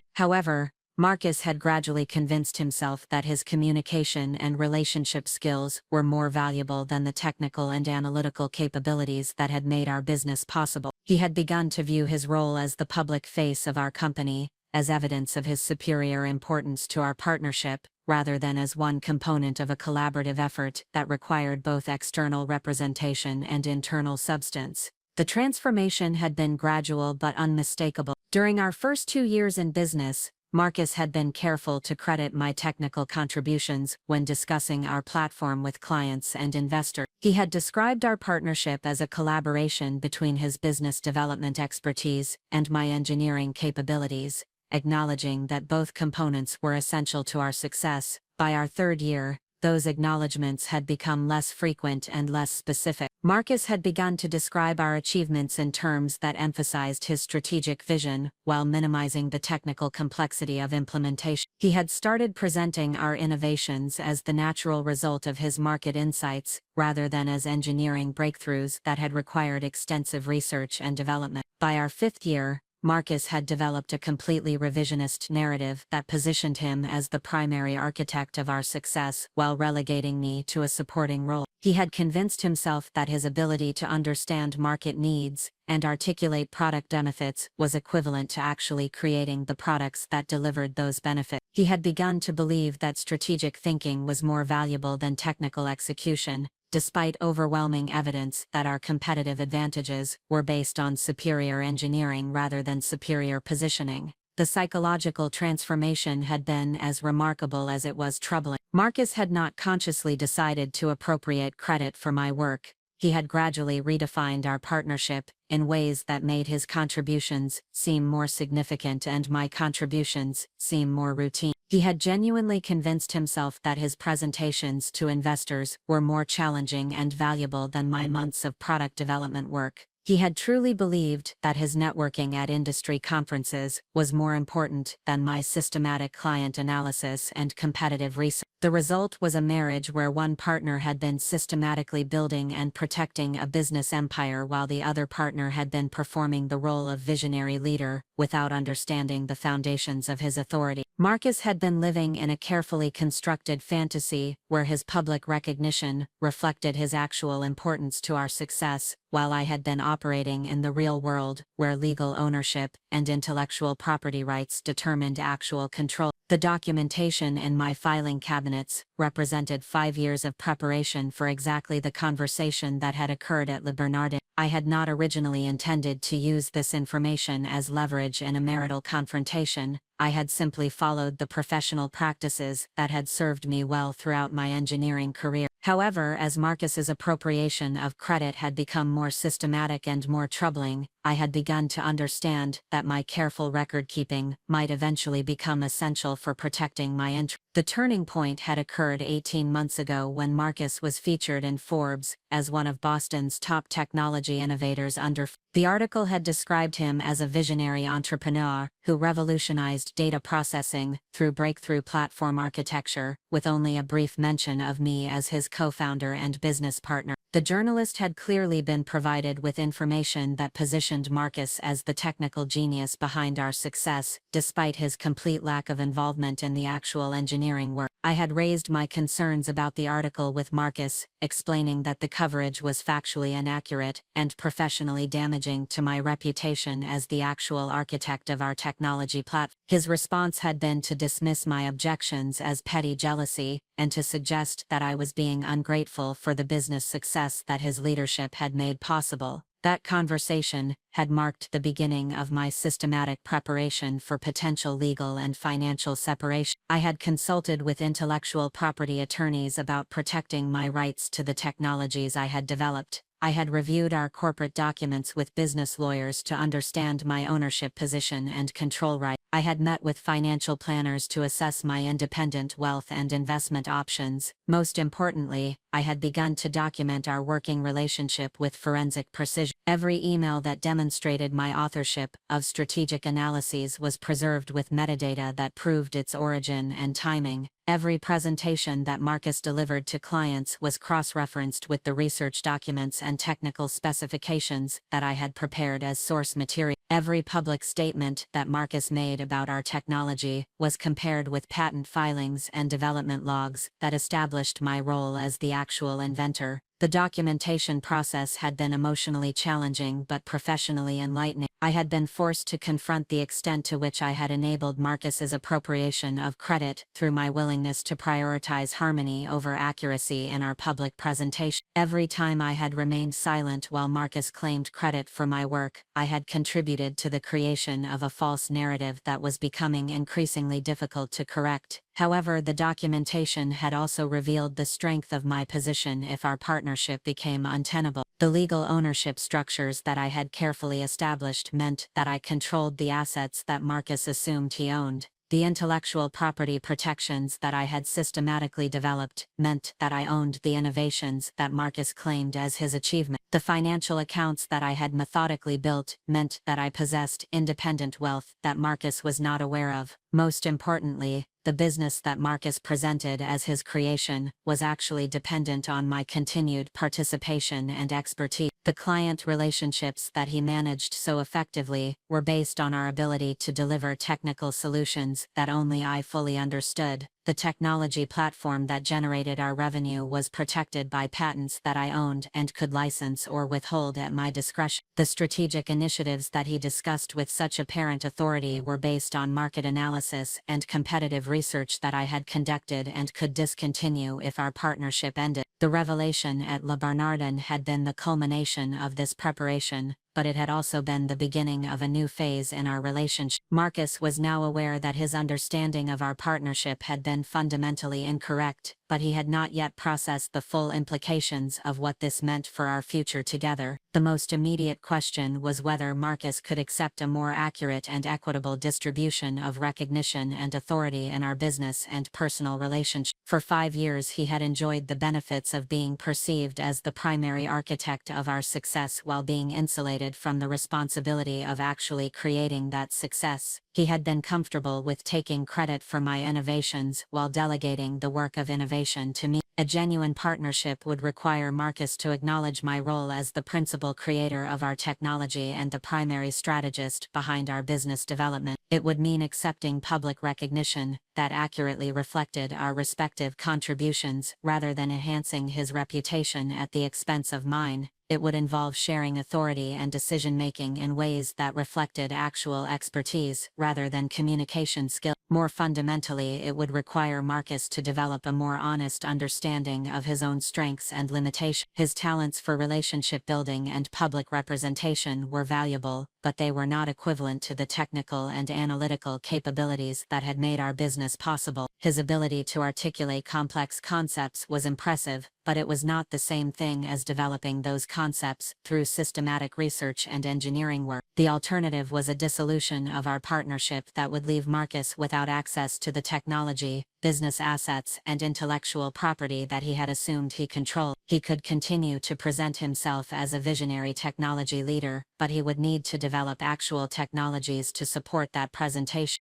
However, Marcus had gradually convinced himself that his communication and relationship skills were more valuable than the technical and analytical capabilities that had made our business possible. He had begun to view his role as the public face of our company, as evidence of his superior importance to our partnership, rather than as one component of a collaborative effort that required both external representation and internal substance. The transformation had been gradual but unmistakable. During our first 2 years in business, Marcus had been careful to credit my technical contributions when discussing our platform with clients and investors. He had described our partnership as a collaboration between his business development expertise and my engineering capabilities, acknowledging that both components were essential to our success. By our 3rd year, those acknowledgments had become less frequent and less specific. Marcus had begun to describe our achievements in terms that emphasized his strategic vision, while minimizing the technical complexity of implementation. He had started presenting our innovations as the natural result of his market insights, rather than as engineering breakthroughs that had required extensive research and development. By our 5th year, Marcus had developed a completely revisionist narrative that positioned him as the primary architect of our success while relegating me to a supporting role. He had convinced himself that his ability to understand market needs and articulate product benefits was equivalent to actually creating the products that delivered those benefits. He had begun to believe that strategic thinking was more valuable than technical execution, despite overwhelming evidence that our competitive advantages were based on superior engineering rather than superior positioning. The psychological transformation had been as remarkable as it was troubling. Marcus had not consciously decided to appropriate credit for my work. He had gradually redefined our partnership in ways that made his contributions seem more significant and my contributions seem more routine. He had genuinely convinced himself that his presentations to investors were more challenging and valuable than my months of product development work. He had truly believed that his networking at industry conferences was more important than my systematic client analysis and competitive research. The result was a marriage where one partner had been systematically building and protecting a business empire while the other partner had been performing the role of visionary leader without understanding the foundations of his authority. Marcus had been living in a carefully constructed fantasy where his public recognition reflected his actual importance to our success, while I had been operating in the real world where legal ownership and intellectual property rights determined actual control. The documentation in my filing cabinets represented 5 years of preparation for exactly the conversation that had occurred at Le Bernardin. I had not originally intended to use this information as leverage in a marital confrontation. I had simply followed the professional practices that had served me well throughout my engineering career. However, as Marcus's appropriation of credit had become more systematic and more troubling, I had begun to understand that my careful record-keeping might eventually become essential for protecting my interests. The turning point had occurred 18 months ago when Marcus was featured in Forbes as one of Boston's top technology innovators under. The article had described him as a visionary entrepreneur who revolutionized data processing through breakthrough platform architecture, with only a brief mention of me as his co-founder and business partner. The journalist had clearly been provided with information that positioned Marcus as the technical genius behind our success, despite his complete lack of involvement in the actual engineering work. I had raised my concerns about the article with Marcus, explaining that the coverage was factually inaccurate and professionally damaging to my reputation as the actual architect of our technology platform. His response had been to dismiss my objections as petty jealousy and to suggest that I was being ungrateful for the business success that his leadership had made possible. That conversation had marked the beginning of my systematic preparation for potential legal and financial separation. I had consulted with intellectual property attorneys about protecting my rights to the technologies I had developed. I had reviewed our corporate documents with business lawyers to understand my ownership position and control rights. I had met with financial planners to assess my independent wealth and investment options. Most importantly, I had begun to document our working relationship with forensic precision. Every email that demonstrated my authorship of strategic analyses was preserved with metadata that proved its origin and timing. Every presentation that Marcus delivered to clients was cross-referenced with the research documents and technical specifications that I had prepared as source material. Every public statement that Marcus made about our technology was compared with patent filings and development logs that established my role as the actual inventor. The documentation process had been emotionally challenging but professionally enlightening. I had been forced to confront the extent to which I had enabled Marcus's appropriation of credit through my willingness to prioritize harmony over accuracy in our public presentation. Every time I had remained silent while Marcus claimed credit for my work, I had contributed to the creation of a false narrative that was becoming increasingly difficult to correct. However, the documentation had also revealed the strength of my position if our partnership became untenable. The legal ownership structures that I had carefully established meant that I controlled the assets that Marcus assumed he owned. The intellectual property protections that I had systematically developed meant that I owned the innovations that Marcus claimed as his achievement. The financial accounts that I had methodically built meant that I possessed independent wealth that Marcus was not aware of. Most importantly, the business that Marcus presented as his creation was actually dependent on my continued participation and expertise. The client relationships that he managed so effectively were based on our ability to deliver technical solutions that only I fully understood. The technology platform that generated our revenue was protected by patents that I owned and could license or withhold at my discretion. The strategic initiatives that he discussed with such apparent authority were based on market analysis and competitive research that I had conducted and could discontinue if our partnership ended. The revelation at Le Bernardin had been the culmination of this preparation, but it had also been the beginning of a new phase in our relationship. Marcus was now aware that his understanding of our partnership had been fundamentally incorrect, but he had not yet processed the full implications of what this meant for our future together. The most immediate question was whether Marcus could accept a more accurate and equitable distribution of recognition and authority in our business and personal relationship. For 5 years he had enjoyed the benefits of being perceived as the primary architect of our success while being insulated from the responsibility of actually creating that success. He had been comfortable with taking credit for my innovations while delegating the work of innovation to me. A genuine partnership would require Marcus to acknowledge my role as the principal creator of our technology and the primary strategist behind our business development. It would mean accepting public recognition that accurately reflected our respective contributions rather than enhancing his reputation at the expense of mine. It would involve sharing authority and decision-making in ways that reflected actual expertise rather than communication skill. More fundamentally, it would require Marcus to develop a more honest understanding of his own strengths and limitations. His talents for relationship building and public representation were valuable, but they were not equivalent to the technical and analytical capabilities that had made our business possible. His ability to articulate complex concepts was impressive, but it was not the same thing as developing those concepts through systematic research and engineering work. The alternative was a dissolution of our partnership that would leave Marcus without access to the technology, business assets, and intellectual property that he had assumed he controlled. He could continue to present himself as a visionary technology leader, but he would need to develop actual technologies to support that presentation.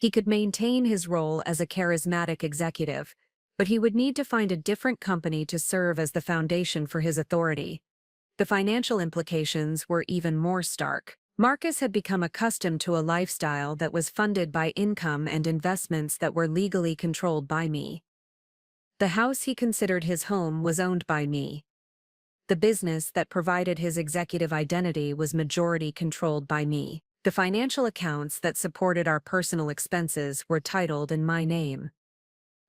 He could maintain his role as a charismatic executive, but he would need to find a different company to serve as the foundation for his authority. The financial implications were even more stark. Marcus had become accustomed to a lifestyle that was funded by income and investments that were legally controlled by me. The house he considered his home was owned by me. The business that provided his executive identity was majority controlled by me. The financial accounts that supported our personal expenses were titled in my name.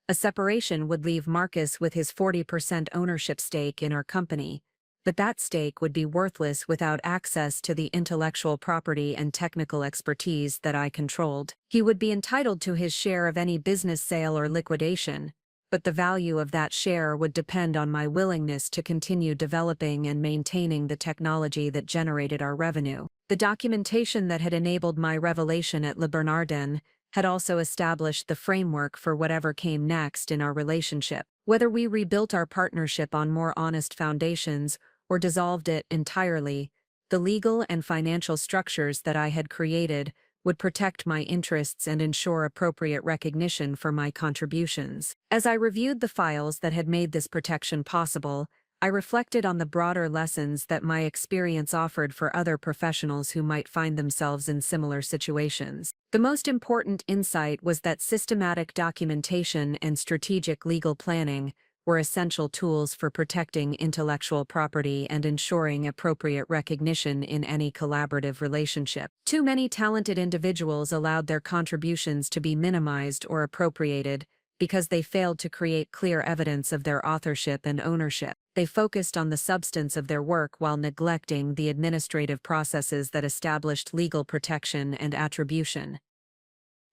A separation would leave Marcus with his 40% ownership stake in our company, but that stake would be worthless without access to the intellectual property and technical expertise that I controlled. He would be entitled to his share of any business sale or liquidation, but the value of that share would depend on my willingness to continue developing and maintaining the technology that generated our revenue. The documentation that had enabled my revelation at Le Bernardin had also established the framework for whatever came next in our relationship. Whether we rebuilt our partnership on more honest foundations or dissolved it entirely, the legal and financial structures that I had created would protect my interests and ensure appropriate recognition for my contributions. As I reviewed the files that had made this protection possible, I reflected on the broader lessons that my experience offered for other professionals who might find themselves in similar situations. The most important insight was that systematic documentation and strategic legal planning were essential tools for protecting intellectual property and ensuring appropriate recognition in any collaborative relationship. Too many talented individuals allowed their contributions to be minimized or appropriated because they failed to create clear evidence of their authorship and ownership. They focused on the substance of their work while neglecting the administrative processes that established legal protection and attribution.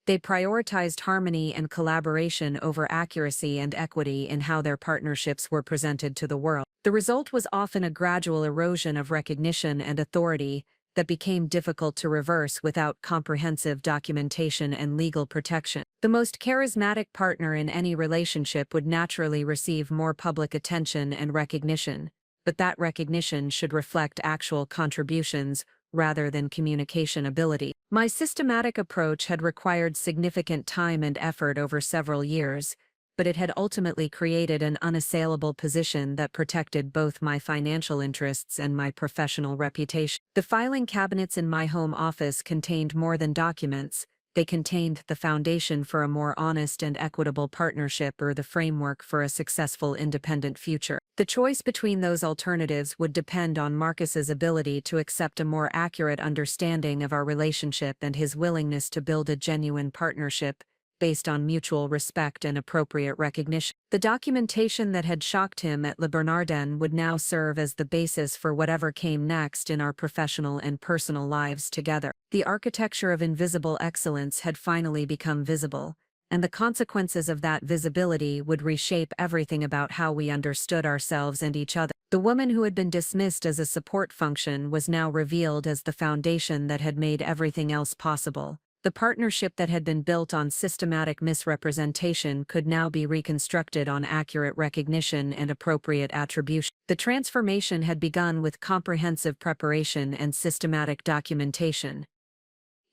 They prioritized harmony and collaboration over accuracy and equity in how their partnerships were presented to the world. The result was often a gradual erosion of recognition and authority that became difficult to reverse without comprehensive documentation and legal protection. The most charismatic partner in any relationship would naturally receive more public attention and recognition, but that recognition should reflect actual contributions rather than communication ability. My systematic approach had required significant time and effort over several years, but it had ultimately created an unassailable position that protected both my financial interests and my professional reputation. The filing cabinets in my home office contained more than documents. They contained the foundation for a more honest and equitable partnership or the framework for a successful independent future. The choice between those alternatives would depend on Marcus's ability to accept a more accurate understanding of our relationship and his willingness to build a genuine partnership based on mutual respect and appropriate recognition. The documentation that had shocked him at Le Bernardin would now serve as the basis for whatever came next in our professional and personal lives together. The architecture of invisible excellence had finally become visible, and the consequences of that visibility would reshape everything about how we understood ourselves and each other. The woman who had been dismissed as a support function was now revealed as the foundation that had made everything else possible. The partnership that had been built on systematic misrepresentation could now be reconstructed on accurate recognition and appropriate attribution. The transformation had begun with comprehensive preparation and systematic documentation.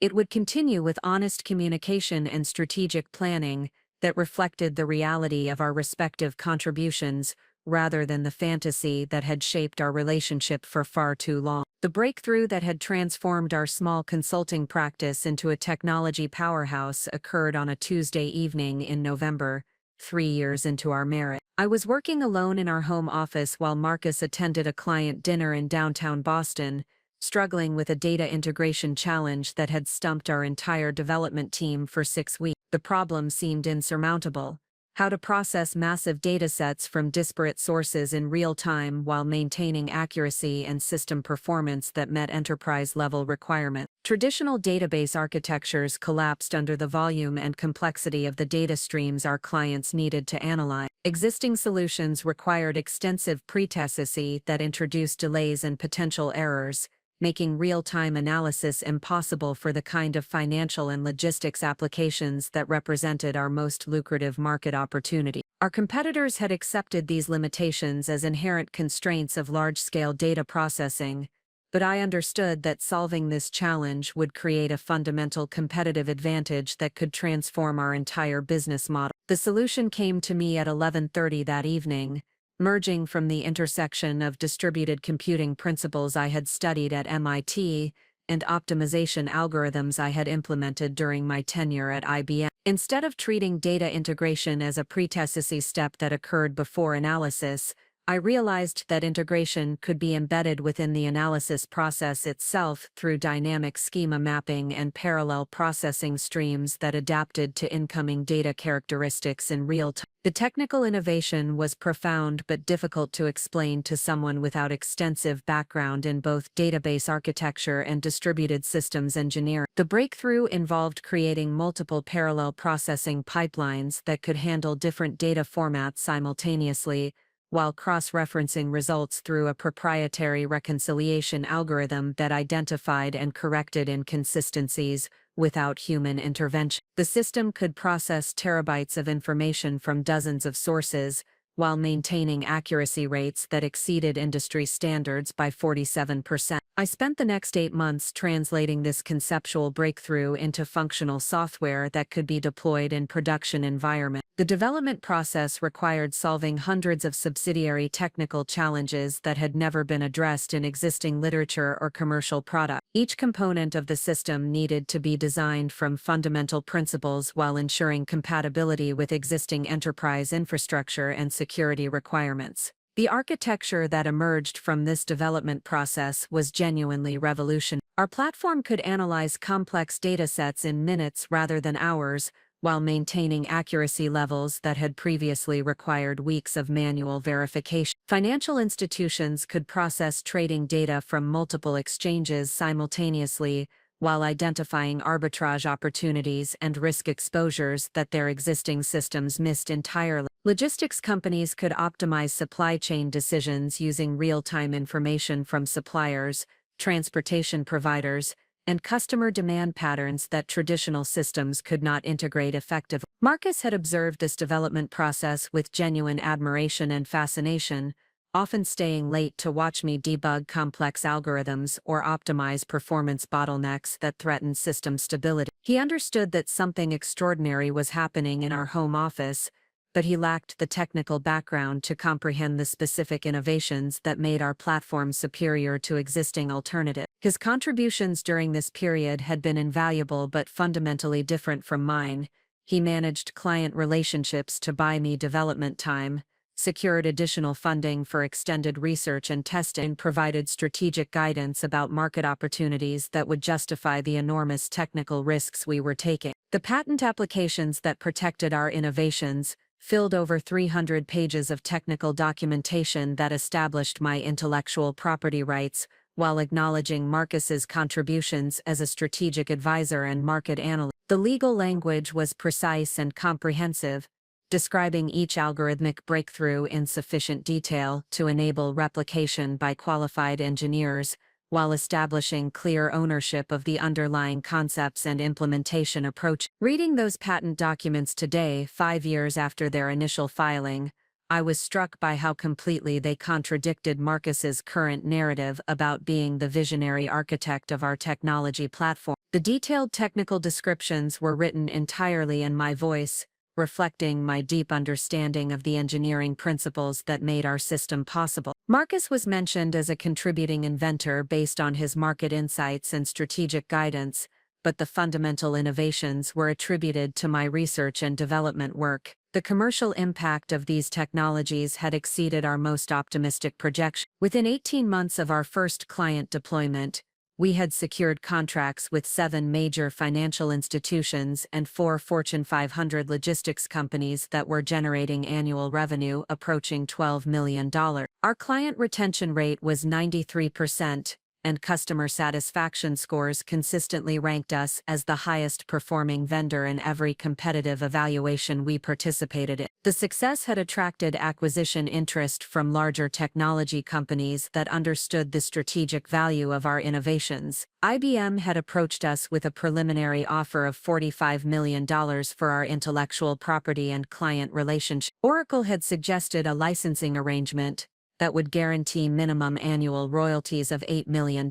It would continue with honest communication and strategic planning that reflected the reality of our respective contributions rather than the fantasy that had shaped our relationship for far too long. The breakthrough that had transformed our small consulting practice into a technology powerhouse occurred on a Tuesday evening in November, 3 years into our marriage. I was working alone in our home office while Marcus attended a client dinner in downtown Boston, struggling with a data integration challenge that had stumped our entire development team for 6 weeks. The problem seemed insurmountable: how to process massive datasets from disparate sources in real time while maintaining accuracy and system performance that met enterprise-level requirements. Traditional database architectures collapsed under the volume and complexity of the data streams our clients needed to analyze. Existing solutions required extensive pre-processing that introduced delays and potential errors, making real-time analysis impossible for the kind of financial and logistics applications that represented our most lucrative market opportunity. Our competitors had accepted these limitations as inherent constraints of large-scale data processing, but I understood that solving this challenge would create a fundamental competitive advantage that could transform our entire business model. The solution came to me at 11:30 that evening, merging from the intersection of distributed computing principles I had studied at MIT and optimization algorithms I had implemented during my tenure at IBM. Instead of treating data integration as a pre-processing step that occurred before analysis, I realized that integration could be embedded within the analysis process itself through dynamic schema mapping and parallel processing streams that adapted to incoming data characteristics in real time. The technical innovation was profound but difficult to explain to someone without extensive background in both database architecture and distributed systems engineering. The breakthrough involved creating multiple parallel processing pipelines that could handle different data formats simultaneously, while cross-referencing results through a proprietary reconciliation algorithm that identified and corrected inconsistencies without human intervention. The system could process terabytes of information from dozens of sources, while maintaining accuracy rates that exceeded industry standards by 47%. I spent the next 8 months translating this conceptual breakthrough into functional software that could be deployed in production environments. The development process required solving hundreds of subsidiary technical challenges that had never been addressed in existing literature or commercial products. Each component of the system needed to be designed from fundamental principles while ensuring compatibility with existing enterprise infrastructure and security requirements. The architecture that emerged from this development process was genuinely revolutionary. Our platform could analyze complex datasets in minutes rather than hours, while maintaining accuracy levels that had previously required weeks of manual verification. Financial institutions could process trading data from multiple exchanges simultaneously, while identifying arbitrage opportunities and risk exposures that their existing systems missed entirely. Logistics companies could optimize supply chain decisions using real-time information from suppliers, transportation providers, and customer demand patterns that traditional systems could not integrate effectively. Marcus had observed this development process with genuine admiration and fascination, often staying late to watch me debug complex algorithms or optimize performance bottlenecks that threatened system stability. He understood that something extraordinary was happening in our home office, but he lacked the technical background to comprehend the specific innovations that made our platform superior to existing alternatives. His contributions during this period had been invaluable but fundamentally different from mine. He managed client relationships to buy me development time, secured additional funding for extended research and testing, and provided strategic guidance about market opportunities that would justify the enormous technical risks we were taking. The patent applications that protected our innovations filled over 300 pages of technical documentation that established my intellectual property rights, while acknowledging Marcus's contributions as a strategic advisor and market analyst. The legal language was precise and comprehensive, describing each algorithmic breakthrough in sufficient detail to enable replication by qualified engineers, while establishing clear ownership of the underlying concepts and implementation approach. Reading those patent documents today, 5 years after their initial filing, I was struck by how completely they contradicted Marcus's current narrative about being the visionary architect of our technology platform. The detailed technical descriptions were written entirely in my voice, reflecting my deep understanding of the engineering principles that made our system possible. Marcus was mentioned as a contributing inventor based on his market insights and strategic guidance, but the fundamental innovations were attributed to my research and development work. The commercial impact of these technologies had exceeded our most optimistic projections. Within 18 months of our first client deployment, we had secured contracts with 7 major financial institutions and 4 Fortune 500 logistics companies that were generating annual revenue approaching $12 million. Our client retention rate was 93%, and customer satisfaction scores consistently ranked us as the highest performing vendor in every competitive evaluation we participated in. The success had attracted acquisition interest from larger technology companies that understood the strategic value of our innovations. IBM had approached us with a preliminary offer of $45 million for our intellectual property and client relationship. Oracle had suggested a licensing arrangement that would guarantee minimum annual royalties of $8 million,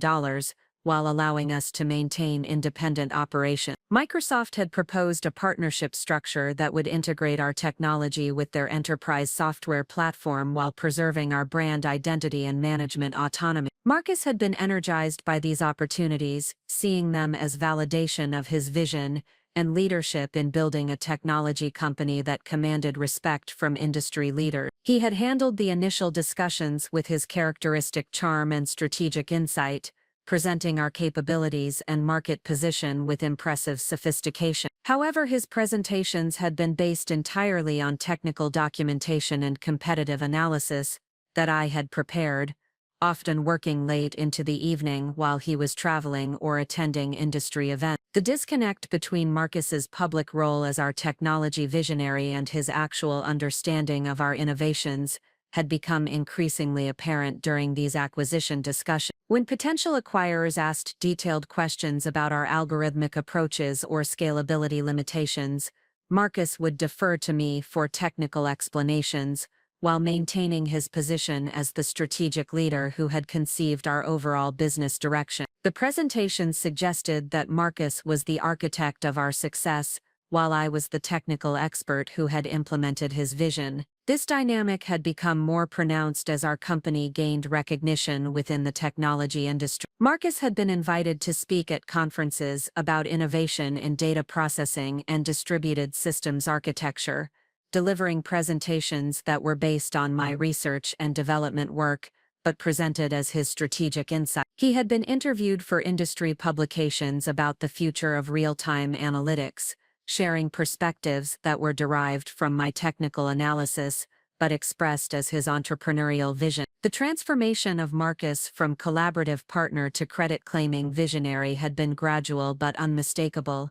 while allowing us to maintain independent operation. Microsoft had proposed a partnership structure that would integrate our technology with their enterprise software platform while preserving our brand identity and management autonomy. Marcus had been energized by these opportunities, seeing them as validation of his vision and leadership in building a technology company that commanded respect from industry leaders. He had handled the initial discussions with his characteristic charm and strategic insight, presenting our capabilities and market position with impressive sophistication. However, his presentations had been based entirely on technical documentation and competitive analysis that I had prepared, often working late into the evening while he was traveling or attending industry events. The disconnect between Marcus's public role as our technology visionary and his actual understanding of our innovations had become increasingly apparent during these acquisition discussions. When potential acquirers asked detailed questions about our algorithmic approaches or scalability limitations, Marcus would defer to me for technical explanations, while maintaining his position as the strategic leader who had conceived our overall business direction. The presentations suggested that Marcus was the architect of our success, while I was the technical expert who had implemented his vision. This dynamic had become more pronounced as our company gained recognition within the technology industry. Marcus had been invited to speak at conferences about innovation in data processing and distributed systems architecture, delivering presentations that were based on my research and development work, but presented as his strategic insight. He had been interviewed for industry publications about the future of real-time analytics, sharing perspectives that were derived from my technical analysis, but expressed as his entrepreneurial vision. The transformation of Marcus from collaborative partner to credit-claiming visionary had been gradual but unmistakable.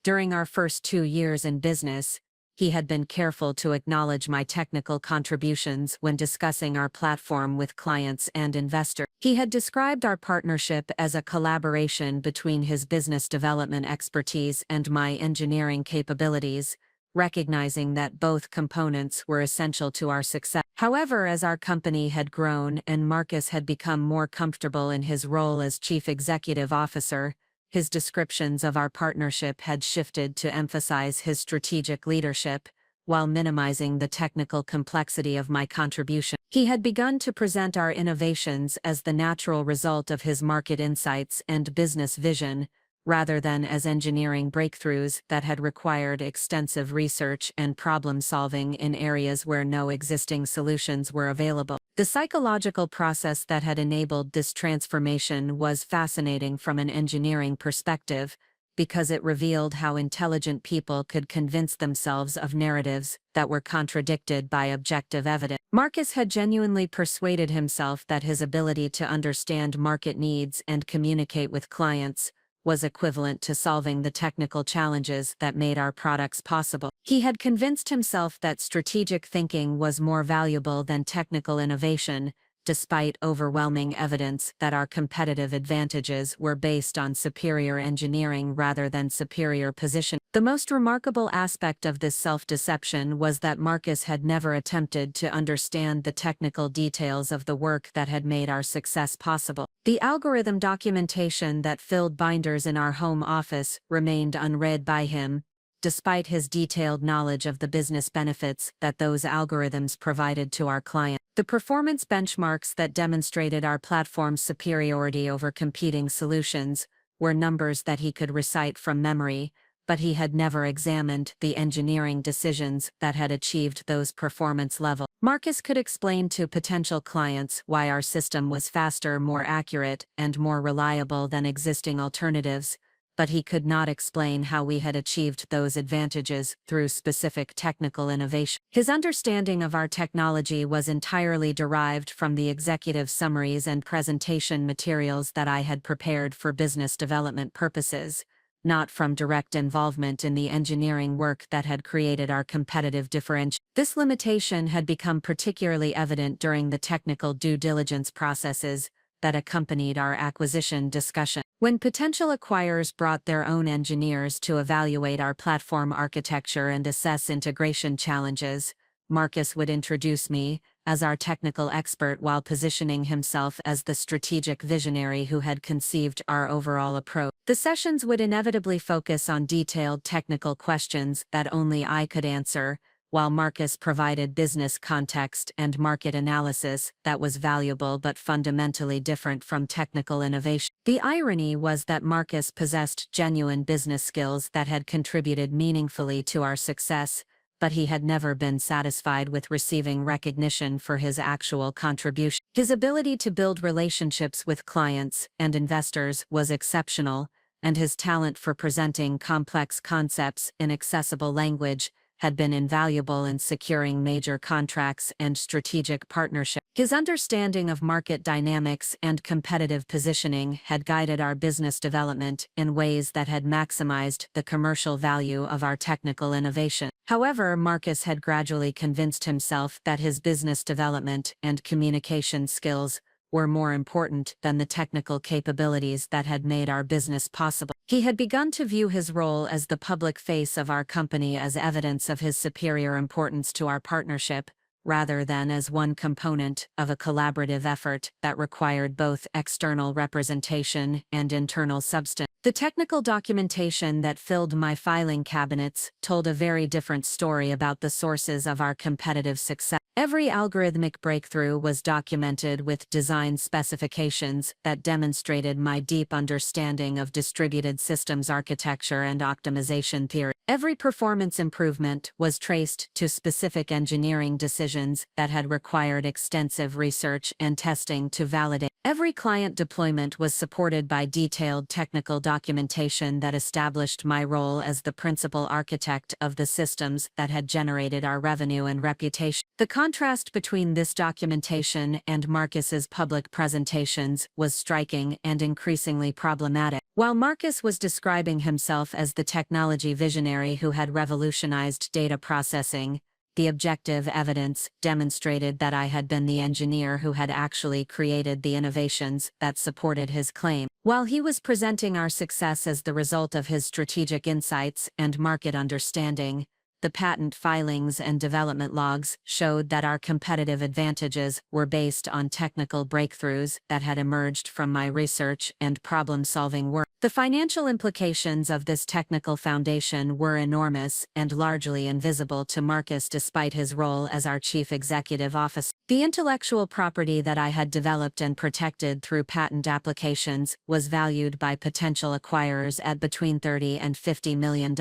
During our first 2 years in business, he had been careful to acknowledge my technical contributions when discussing our platform with clients and investors. He had described our partnership as a collaboration between his business development expertise and my engineering capabilities, recognizing that both components were essential to our success. However, as our company had grown and Marcus had become more comfortable in his role as Chief Executive Officer, his descriptions of our partnership had shifted to emphasize his strategic leadership, while minimizing the technical complexity of my contribution. He had begun to present our innovations as the natural result of his market insights and business vision, rather than as engineering breakthroughs that had required extensive research and problem-solving in areas where no existing solutions were available. The psychological process that had enabled this transformation was fascinating from an engineering perspective, because it revealed how intelligent people could convince themselves of narratives that were contradicted by objective evidence. Marcus had genuinely persuaded himself that his ability to understand market needs and communicate with clients was equivalent to solving the technical challenges that made our products possible. He had convinced himself that strategic thinking was more valuable than technical innovation, despite overwhelming evidence that our competitive advantages were based on superior engineering rather than superior position. The most remarkable aspect of this self-deception was that Marcus had never attempted to understand the technical details of the work that had made our success possible. The algorithm documentation that filled binders in our home office remained unread by him, despite his detailed knowledge of the business benefits that those algorithms provided to our client. The performance benchmarks that demonstrated our platform's superiority over competing solutions were numbers that he could recite from memory, but he had never examined the engineering decisions that had achieved those performance levels. Marcus could explain to potential clients why our system was faster, more accurate, and more reliable than existing alternatives, but he could not explain how we had achieved those advantages through specific technical innovation. His understanding of our technology was entirely derived from the executive summaries and presentation materials that I had prepared for business development purposes, not from direct involvement in the engineering work that had created our competitive differentiation. This limitation had become particularly evident during the technical due diligence processes that accompanied our acquisition discussion. When potential acquirers brought their own engineers to evaluate our platform architecture and assess integration challenges, Marcus would introduce me as our technical expert while positioning himself as the strategic visionary who had conceived our overall approach. The sessions would inevitably focus on detailed technical questions that only I could answer, while Marcus provided business context and market analysis that was valuable but fundamentally different from technical innovation. The irony was that Marcus possessed genuine business skills that had contributed meaningfully to our success, but he had never been satisfied with receiving recognition for his actual contribution. His ability to build relationships with clients and investors was exceptional, and his talent for presenting complex concepts in accessible language had been invaluable in securing major contracts and strategic partnerships. His understanding of market dynamics and competitive positioning had guided our business development in ways that had maximized the commercial value of our technical innovation. However, Marcus had gradually convinced himself that his business development and communication skills were more important than the technical capabilities that had made our business possible. He had begun to view his role as the public face of our company as evidence of his superior importance to our partnership, rather than as one component of a collaborative effort that required both external representation and internal substance. The technical documentation that filled my filing cabinets told a very different story about the sources of our competitive success. Every algorithmic breakthrough was documented with design specifications that demonstrated my deep understanding of distributed systems architecture and optimization theory. Every performance improvement was traced to specific engineering decisions that had required extensive research and testing to validate. Every client deployment was supported by detailed technical documentation that established my role as the principal architect of the systems that had generated our revenue and reputation. The contrast between this documentation and Marcus's public presentations was striking and increasingly problematic. While Marcus was describing himself as the technology visionary who had revolutionized data processing, the objective evidence demonstrated that I had been the engineer who had actually created the innovations that supported his claim. While he was presenting our success as the result of his strategic insights and market understanding, The patent filings and development logs showed that our competitive advantages were based on technical breakthroughs that had emerged from my research and problem-solving work. The financial implications of this technical foundation were enormous and largely invisible to Marcus despite his role as our chief executive officer. The intellectual property that I had developed and protected through patent applications was valued by potential acquirers at between $30 and $50 million,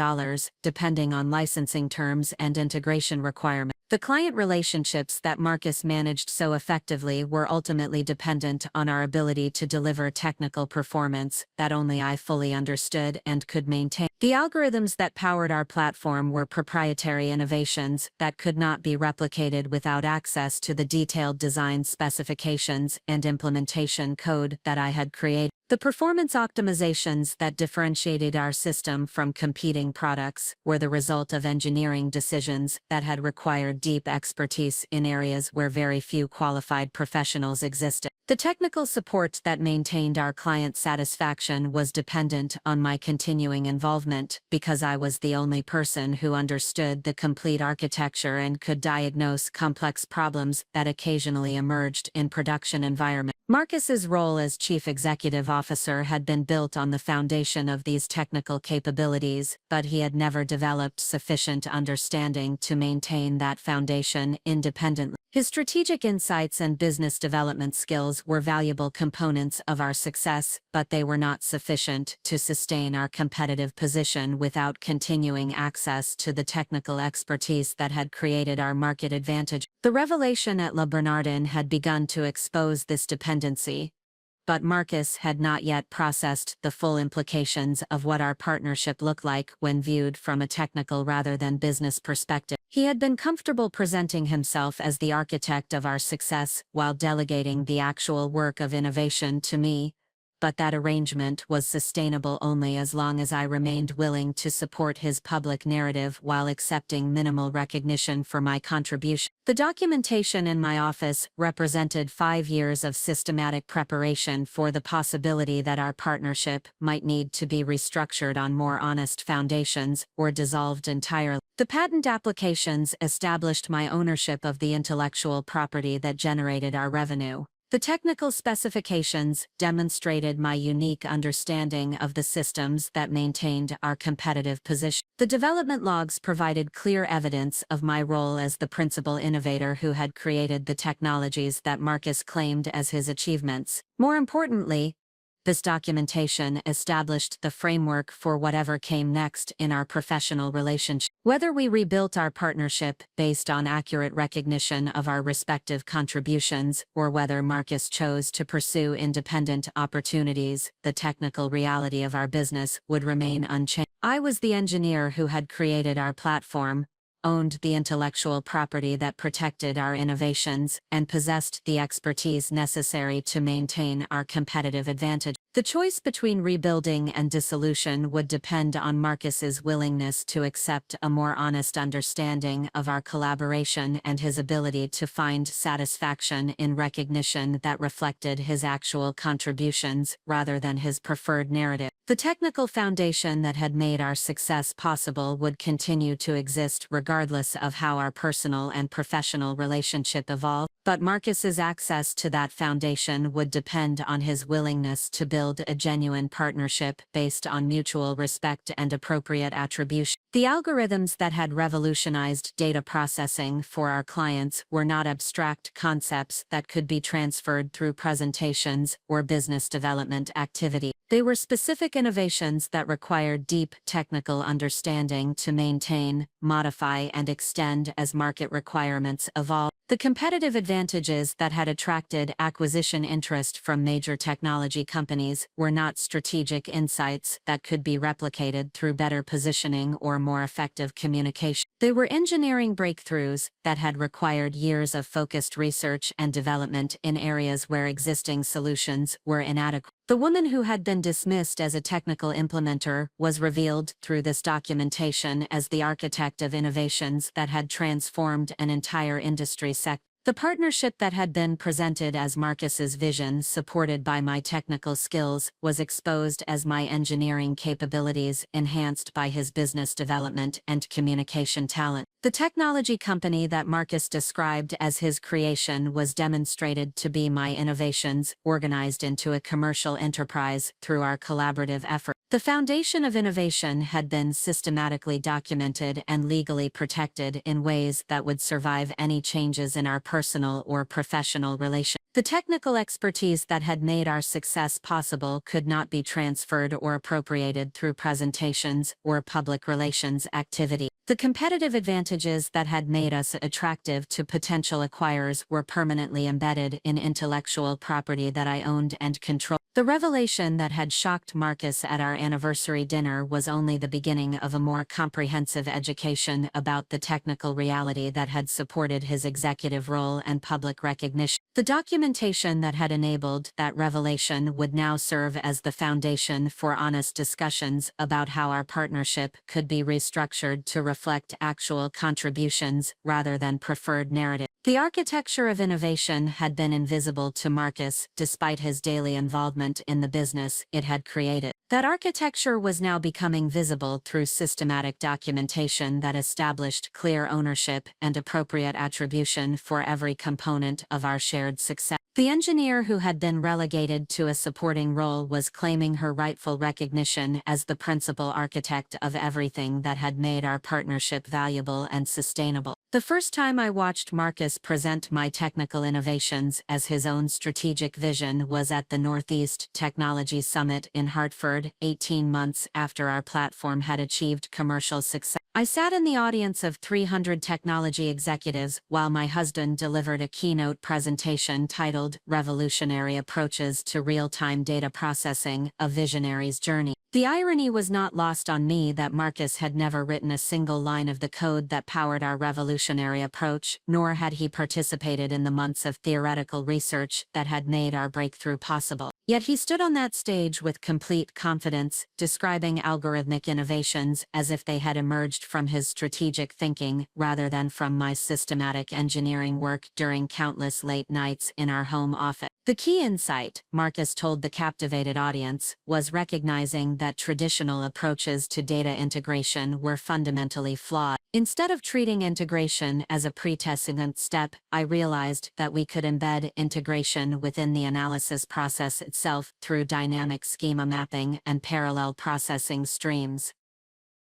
depending on licensing terms and integration requirements. The client relationships that Marcus managed so effectively were ultimately dependent on our ability to deliver technical performance that only I fully understood and could maintain. The algorithms that powered our platform were proprietary innovations that could not be replicated without access to the detailed design specifications and implementation code that I had created. The performance optimizations that differentiated our system from competing products were the result of engineering decisions that had required deep expertise in areas where very few qualified professionals existed. The technical support that maintained our client satisfaction was dependent on my continuing involvement because I was the only person who understood the complete architecture and could diagnose complex problems that occasionally emerged in production environments. Marcus's role as chief executive officer had been built on the foundation of these technical capabilities, but he had never developed sufficient understanding to maintain that foundation independently. His strategic insights and business development skills were valuable components of our success, but they were not sufficient to sustain our competitive position without continuing access to the technical expertise that had created our market advantage. The revelation at Le Bernardin had begun to expose this dependency, but Marcus had not yet processed the full implications of what our partnership looked like when viewed from a technical rather than business perspective. He had been comfortable presenting himself as the architect of our success while delegating the actual work of innovation to me, but that arrangement was sustainable only as long as I remained willing to support his public narrative while accepting minimal recognition for my contribution. The documentation in my office represented 5 years of systematic preparation for the possibility that our partnership might need to be restructured on more honest foundations or dissolved entirely. The patent applications established my ownership of the intellectual property that generated our revenue. The technical specifications demonstrated my unique understanding of the systems that maintained our competitive position. The development logs provided clear evidence of my role as the principal innovator who had created the technologies that Marcus claimed as his achievements. More importantly, this documentation established the framework for whatever came next in our professional relationship. Whether we rebuilt our partnership based on accurate recognition of our respective contributions or whether Marcus chose to pursue independent opportunities, the technical reality of our business would remain unchanged. I was the engineer who had created our platform, owned the intellectual property that protected our innovations, and possessed the expertise necessary to maintain our competitive advantage. The choice between rebuilding and dissolution would depend on Marcus's willingness to accept a more honest understanding of our collaboration and his ability to find satisfaction in recognition that reflected his actual contributions rather than his preferred narrative. The technical foundation that had made our success possible would continue to exist regardless of how our personal and professional relationship evolved, but Marcus's access to that foundation would depend on his willingness to build a genuine partnership based on mutual respect and appropriate attribution. The algorithms that had revolutionized data processing for our clients were not abstract concepts that could be transferred through presentations or business development activity. They were specific innovations that required deep technical understanding to maintain, modify, and extend as market requirements evolved. The competitive advantages that had attracted acquisition interest from major technology companies were not strategic insights that could be replicated through better positioning or more effective communication. They were engineering breakthroughs that had required years of focused research and development in areas where existing solutions were inadequate. The woman who had been dismissed as a technical implementer was revealed through this documentation as the architect of innovations that had transformed an entire industry sector. The partnership that had been presented as Marcus's vision, supported by my technical skills, was exposed as my engineering capabilities, enhanced by his business development and communication talent. The technology company that Marcus described as his creation was demonstrated to be my innovations, organized into a commercial enterprise through our collaborative effort. The foundation of innovation had been systematically documented and legally protected in ways that would survive any changes in our personal or professional relations. The technical expertise that had made our success possible could not be transferred or appropriated through presentations or public relations activity. The competitive advantages that had made us attractive to potential acquirers were permanently embedded in intellectual property that I owned and controlled. The revelation that had shocked Marcus at our anniversary dinner was only the beginning of a more comprehensive education about the technical reality that had supported his executive role and public recognition. The documentation that had enabled that revelation would now serve as the foundation for honest discussions about how our partnership could be restructured to reflect actual contributions rather than preferred narrative. The architecture of innovation had been invisible to Marcus despite his daily involvement in the business it had created. That architecture was now becoming visible through systematic documentation that established clear ownership and appropriate attribution for every component of our shared success. The engineer who had been relegated to a supporting role was claiming her rightful recognition as the principal architect of everything that had made our partnership valuable and sustainable. The first time I watched Marcus present my technical innovations as his own strategic vision was at the Northeast Technology Summit in Hartford, 18 months after our platform had achieved commercial success. I sat in the audience of 300 technology executives while my husband delivered a keynote presentation titled Revolutionary Approaches to Real-Time Data Processing, A Visionary's Journey. The irony was not lost on me that Marcus had never written a single line of the code that powered our revolutionary approach, nor had he participated in the months of theoretical research that had made our breakthrough possible. Yet he stood on that stage with complete confidence, describing algorithmic innovations as if they had emerged from his strategic thinking rather than from my systematic engineering work during countless late nights in our home office. The key insight, Marcus told the captivated audience, was recognizing that traditional approaches to data integration were fundamentally flawed. Instead of treating integration as a pre-testing step, I realized that we could embed integration within the analysis process itself through dynamic schema mapping and parallel processing streams.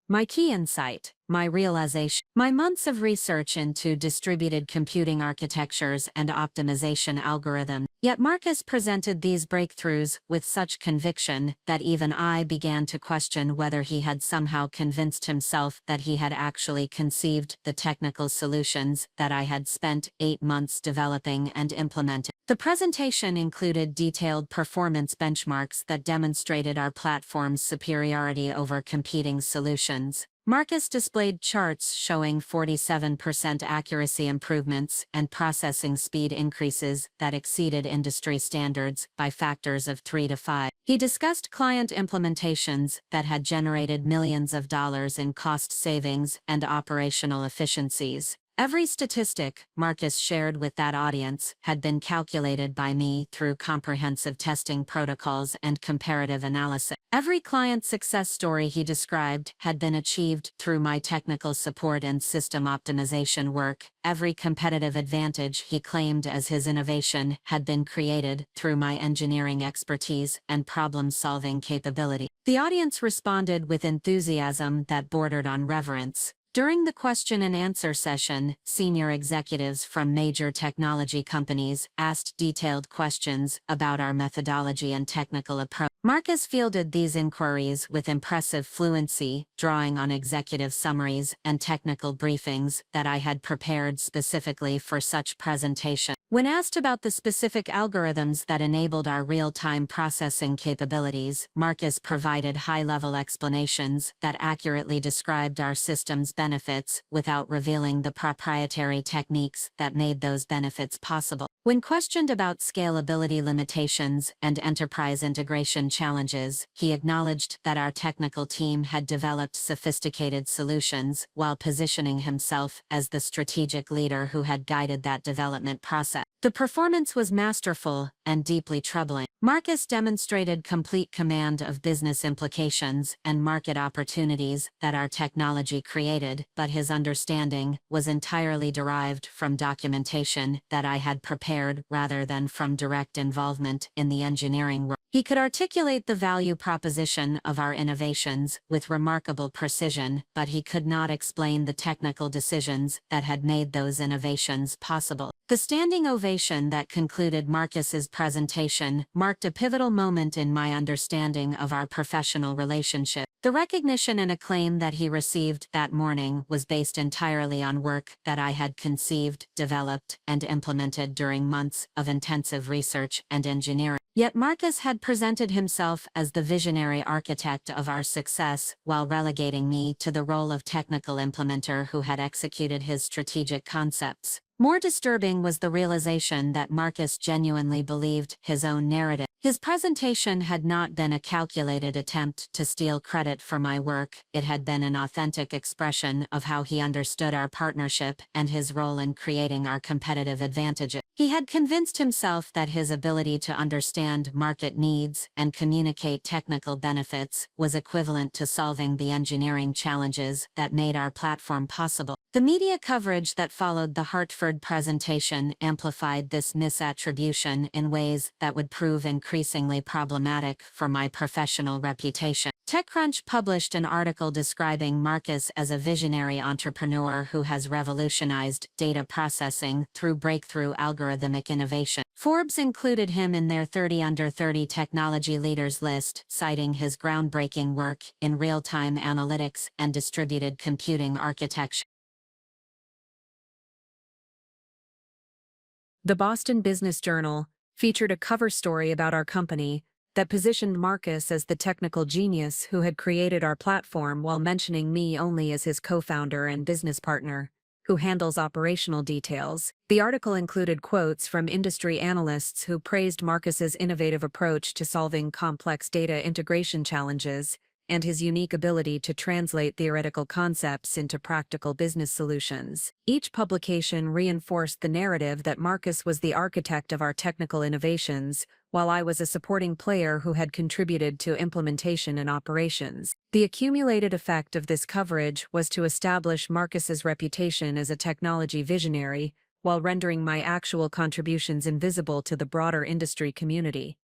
My key insight, my realization, my months of research into distributed computing architectures and optimization algorithms. Yet Marcus presented these breakthroughs with such conviction that even I began to question whether he had somehow convinced himself that he had actually conceived the technical solutions that I had spent 8 months developing and implementing. The presentation included detailed performance benchmarks that demonstrated our platform's superiority over competing solutions. Marcus displayed charts showing 47% accuracy improvements and processing speed increases that exceeded industry standards by factors of 3 to 5. He discussed client implementations that had generated millions of dollars in cost savings and operational efficiencies. Every statistic Marcus shared with that audience had been calculated by me through comprehensive testing protocols and comparative analysis. Every client success story he described had been achieved through my technical support and system optimization work. Every competitive advantage he claimed as his innovation had been created through my engineering expertise and problem-solving capability. The audience responded with enthusiasm that bordered on reverence. During the question and answer session, senior executives from major technology companies asked detailed questions about our methodology and technical approach. Marcus fielded these inquiries with impressive fluency, drawing on executive summaries and technical briefings that I had prepared specifically for such presentation. When asked about the specific algorithms that enabled our real-time processing capabilities, Marcus provided high-level explanations that accurately described our system's benefits benefits without revealing the proprietary techniques that made those benefits possible. When questioned about scalability limitations and enterprise integration challenges, he acknowledged that our technical team had developed sophisticated solutions while positioning himself as the strategic leader who had guided that development process. The performance was masterful and deeply troubling. Marcus demonstrated complete command of business implications and market opportunities that our technology created, but his understanding was entirely derived from documentation that I had prepared rather than from direct involvement in the engineering work. He could articulate the value proposition of our innovations with remarkable precision, but he could not explain the technical decisions that had made those innovations possible. The standing ovation that concluded Marcus's presentation marked a pivotal moment in my understanding of our professional relationship. The recognition and acclaim that he received that morning was based entirely on work that I had conceived, developed, and implemented during months of intensive research and engineering. Yet Marcus had presented himself as the visionary architect of our success while relegating me to the role of technical implementer who had executed his strategic concepts. More disturbing was the realization that Marcus genuinely believed his own narrative. His presentation had not been a calculated attempt to steal credit for my work, it had been an authentic expression of how he understood our partnership and his role in creating our competitive advantages. He had convinced himself that his ability to understand market needs and communicate technical benefits was equivalent to solving the engineering challenges that made our platform possible. The media coverage that followed the Hartford presentation amplified this misattribution in ways that would prove increasingly problematic for my professional reputation. TechCrunch published an article describing Marcus as a visionary entrepreneur who has revolutionized data processing through breakthrough algorithmic innovation. Forbes included him in their 30 Under 30 technology leaders list, citing his groundbreaking work in real-time analytics and distributed computing architecture. The Boston Business Journal featured a cover story about our company that positioned Marcus as the technical genius who had created our platform while mentioning me only as his co-founder and business partner, who handles operational details. The article included quotes from industry analysts who praised Marcus's innovative approach to solving complex data integration challenges and his unique ability to translate theoretical concepts into practical business solutions. Each publication reinforced the narrative that Marcus was the architect of our technical innovations, while I was a supporting player who had contributed to implementation and operations. The accumulated effect of this coverage was to establish Marcus's reputation as a technology visionary, while rendering my actual contributions invisible to the broader industry community.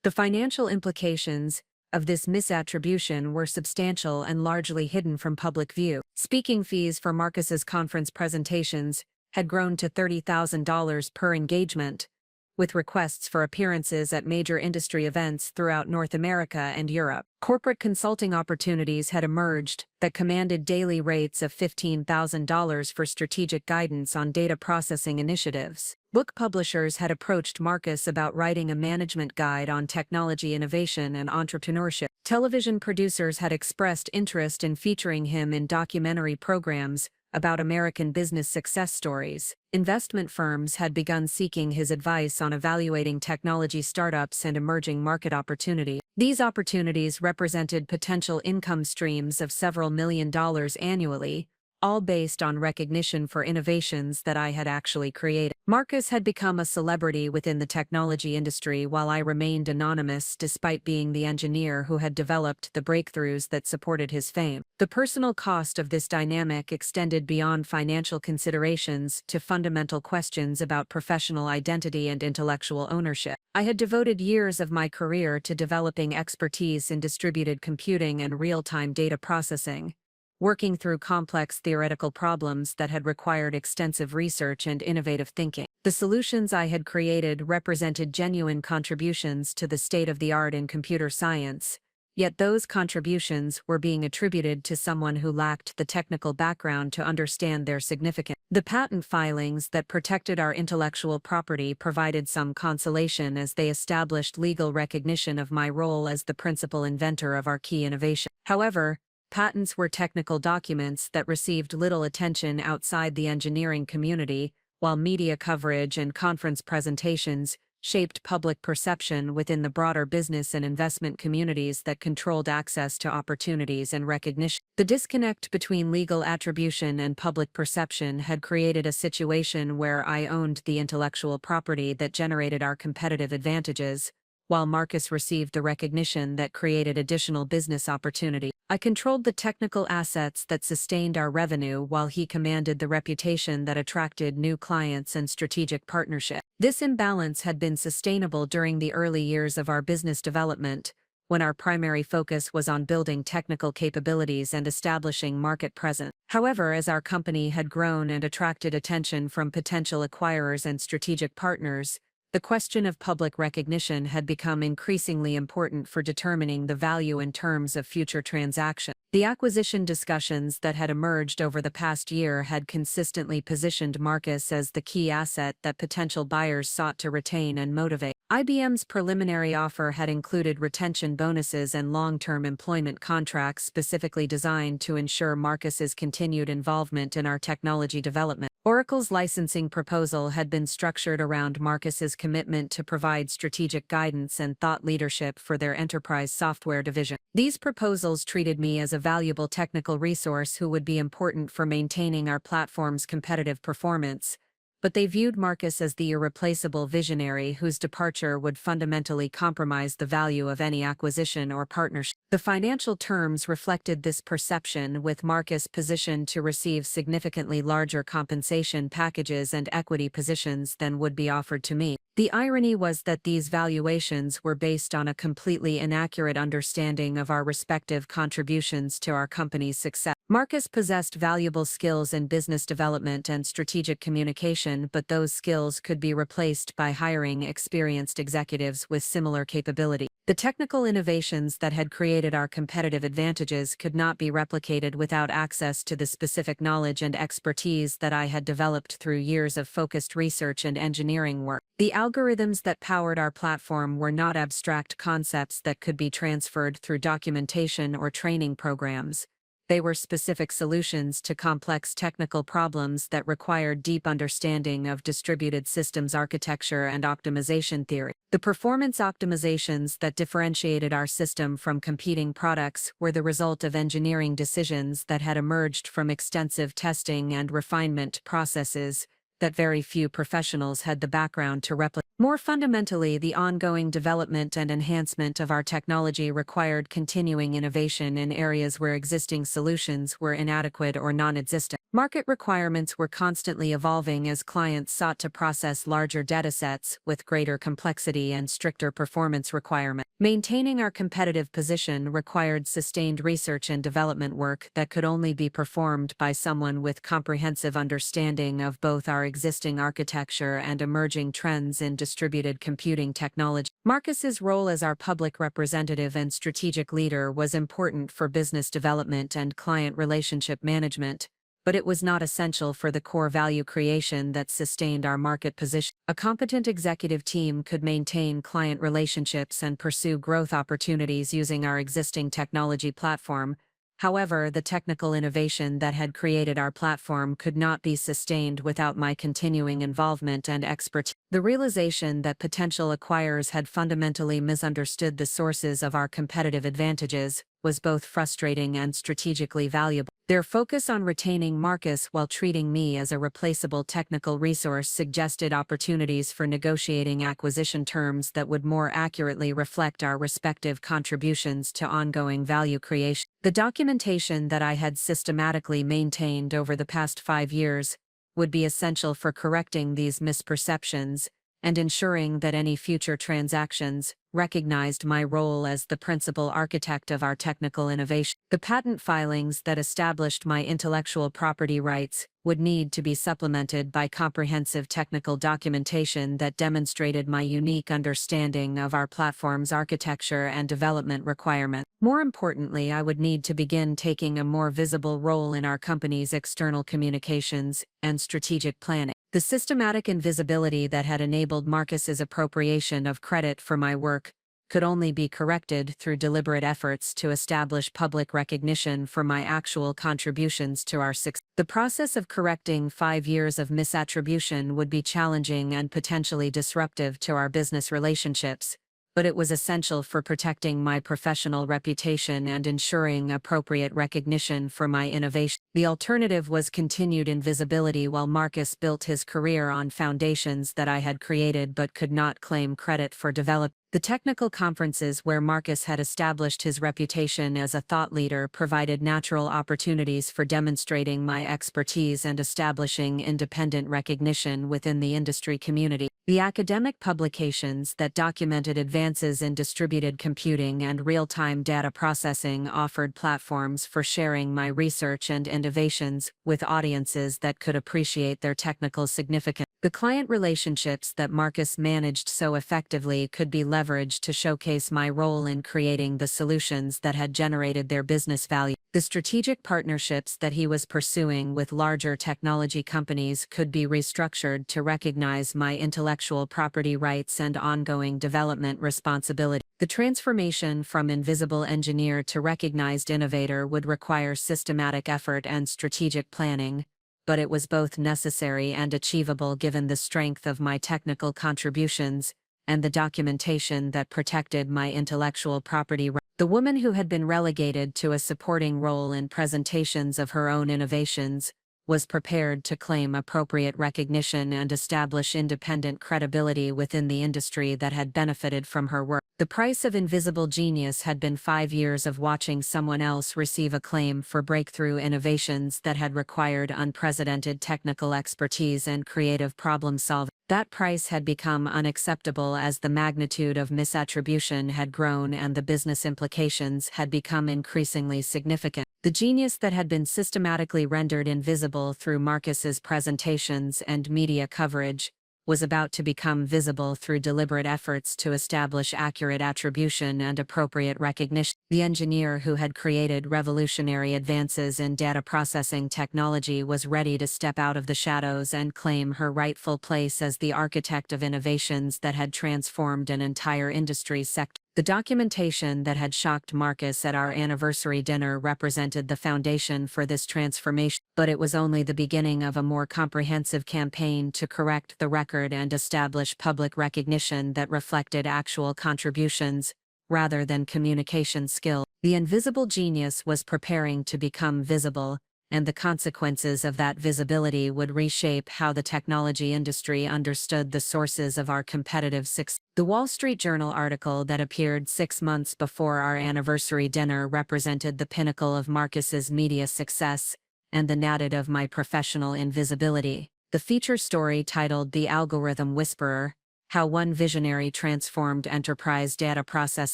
The financial implications of this misattribution were substantial and largely hidden from public view. Speaking fees for Marcus's conference presentations had grown to $30,000 per engagement, with requests for appearances at major industry events throughout North America and Europe. Corporate consulting opportunities had emerged that commanded daily rates of $15,000 for strategic guidance on data processing initiatives. Book publishers had approached Marcus about writing a management guide on technology innovation and entrepreneurship. Television producers had expressed interest in featuring him in documentary programs about American business success stories. Investment firms had begun seeking his advice on evaluating technology startups and emerging market opportunities. These opportunities represented potential income streams of several $1 million annually, all based on recognition for innovations that I had actually created. Marcus had become a celebrity within the technology industry while I remained anonymous despite being the engineer who had developed the breakthroughs that supported his fame. The personal cost of this dynamic extended beyond financial considerations to fundamental questions about professional identity and intellectual ownership. I had devoted years of my career to developing expertise in distributed computing and real-time data processing, working through complex theoretical problems that had required extensive research and innovative thinking. The solutions I had created represented genuine contributions to the state-of-the-art in computer science, yet those contributions were being attributed to someone who lacked the technical background to understand their significance. The patent filings that protected our intellectual property provided some consolation as they established legal recognition of my role as the principal inventor of our key innovation. However, Patents were technical documents that received little attention outside the engineering community, while media coverage and conference presentations shaped public perception within the broader business and investment communities that controlled access to opportunities and recognition. The disconnect between legal attribution and public perception had created a situation where I owned the intellectual property that generated our competitive advantages, while Marcus received the recognition that created additional business opportunity. I controlled the technical assets that sustained our revenue while he commanded the reputation that attracted new clients and strategic partnership. This imbalance had been sustainable during the early years of our business development, when our primary focus was on building technical capabilities and establishing market presence. However, as our company had grown and attracted attention from potential acquirers and strategic partners, the question of public recognition had become increasingly important for determining the value in terms of future transactions. The acquisition discussions that had emerged over the past year had consistently positioned Marcus as the key asset that potential buyers sought to retain and motivate. IBM's preliminary offer had included retention bonuses and long-term employment contracts specifically designed to ensure Marcus's continued involvement in our technology development. Oracle's licensing proposal had been structured around Marcus's commitment to provide strategic guidance and thought leadership for their enterprise software division. These proposals treated me as a valuable technical resource who would be important for maintaining our platform's competitive performance, but they viewed Marcus as the irreplaceable visionary whose departure would fundamentally compromise the value of any acquisition or partnership. The financial terms reflected this perception, with Marcus positioned to receive significantly larger compensation packages and equity positions than would be offered to me. The irony was that these valuations were based on a completely inaccurate understanding of our respective contributions to our company's success. Marcus possessed valuable skills in business development and strategic communication, but those skills could be replaced by hiring experienced executives with similar capability. The technical innovations that had created our competitive advantages could not be replicated without access to the specific knowledge and expertise that I had developed through years of focused research and engineering work. The algorithms that powered our platform were not abstract concepts that could be transferred through documentation or training programs. They were specific solutions to complex technical problems that required deep understanding of distributed systems architecture and optimization theory. The performance optimizations that differentiated our system from competing products were the result of engineering decisions that had emerged from extensive testing and refinement processes that very few professionals had the background to replicate. More fundamentally, the ongoing development and enhancement of our technology required continuing innovation in areas where existing solutions were inadequate or non-existent. Market requirements were constantly evolving as clients sought to process larger datasets with greater complexity and stricter performance requirements. Maintaining our competitive position required sustained research and development work that could only be performed by someone with comprehensive understanding of both our existing architecture and emerging trends in distributed computing technology. Marcus's role as our public representative and strategic leader was important for business development and client relationship management, but it was not essential for the core value creation that sustained our market position. A competent executive team could maintain client relationships and pursue growth opportunities using our existing technology platform. However, the technical innovation that had created our platform could not be sustained without my continuing involvement and expertise. The realization that potential acquirers had fundamentally misunderstood the sources of our competitive advantages was both frustrating and strategically valuable. Their focus on retaining Marcus while treating me as a replaceable technical resource suggested opportunities for negotiating acquisition terms that would more accurately reflect our respective contributions to ongoing value creation. The documentation that I had systematically maintained over the past 5 years would be essential for correcting these misperceptions and ensuring that any future transactions recognized my role as the principal architect of our technical innovation. The patent filings that established my intellectual property rights would need to be supplemented by comprehensive technical documentation that demonstrated my unique understanding of our platform's architecture and development requirements. More importantly, I would need to begin taking a more visible role in our company's external communications and strategic planning. The systematic invisibility that had enabled Marcus's appropriation of credit for my work could only be corrected through deliberate efforts to establish public recognition for my actual contributions to our success. The process of correcting 5 years of misattribution would be challenging and potentially disruptive to our business relationships, but it was essential for protecting my professional reputation and ensuring appropriate recognition for my innovation. The alternative was continued invisibility while Marcus built his career on foundations that I had created but could not claim credit for developing. The technical conferences where Marcus had established his reputation as a thought leader provided natural opportunities for demonstrating my expertise and establishing independent recognition within the industry community. The academic publications that documented advances in distributed computing and real-time data processing offered platforms for sharing my research and innovations with audiences that could appreciate their technical significance. The client relationships that Marcus managed so effectively could be leveraged to showcase my role in creating the solutions that had generated their business value. The strategic partnerships that he was pursuing with larger technology companies could be restructured to recognize my intellectual property rights and ongoing development responsibility. The transformation from invisible engineer to recognized innovator would require systematic effort and strategic planning, but it was both necessary and achievable given the strength of my technical contributions and the documentation that protected my intellectual property rights. The woman who had been relegated to a supporting role in presentations of her own innovations was prepared to claim appropriate recognition and establish independent credibility within the industry that had benefited from her work. The price of invisible genius had been 5 years of watching someone else receive acclaim for breakthrough innovations that had required unprecedented technical expertise and creative problem solving. That price had become unacceptable as the magnitude of misattribution had grown and the business implications had become increasingly significant. The genius that had been systematically rendered invisible through Marcus's presentations and media coverage was about to become visible through deliberate efforts to establish accurate attribution and appropriate recognition. The engineer who had created revolutionary advances in data processing technology was ready to step out of the shadows and claim her rightful place as the architect of innovations that had transformed an entire industry sector. The documentation that had shocked Marcus at our anniversary dinner represented the foundation for this transformation, but it was only the beginning of a more comprehensive campaign to correct the record and establish public recognition that reflected actual contributions, rather than communication skill. The invisible genius was preparing to become visible, and the consequences of that visibility would reshape how the technology industry understood the sources of our competitive success. The Wall Street Journal article that appeared 6 months before our anniversary dinner represented the pinnacle of Marcus's media success and the nadir of my professional invisibility. The feature story titled "The Algorithm Whisperer: How One Visionary Transformed Enterprise Data Process"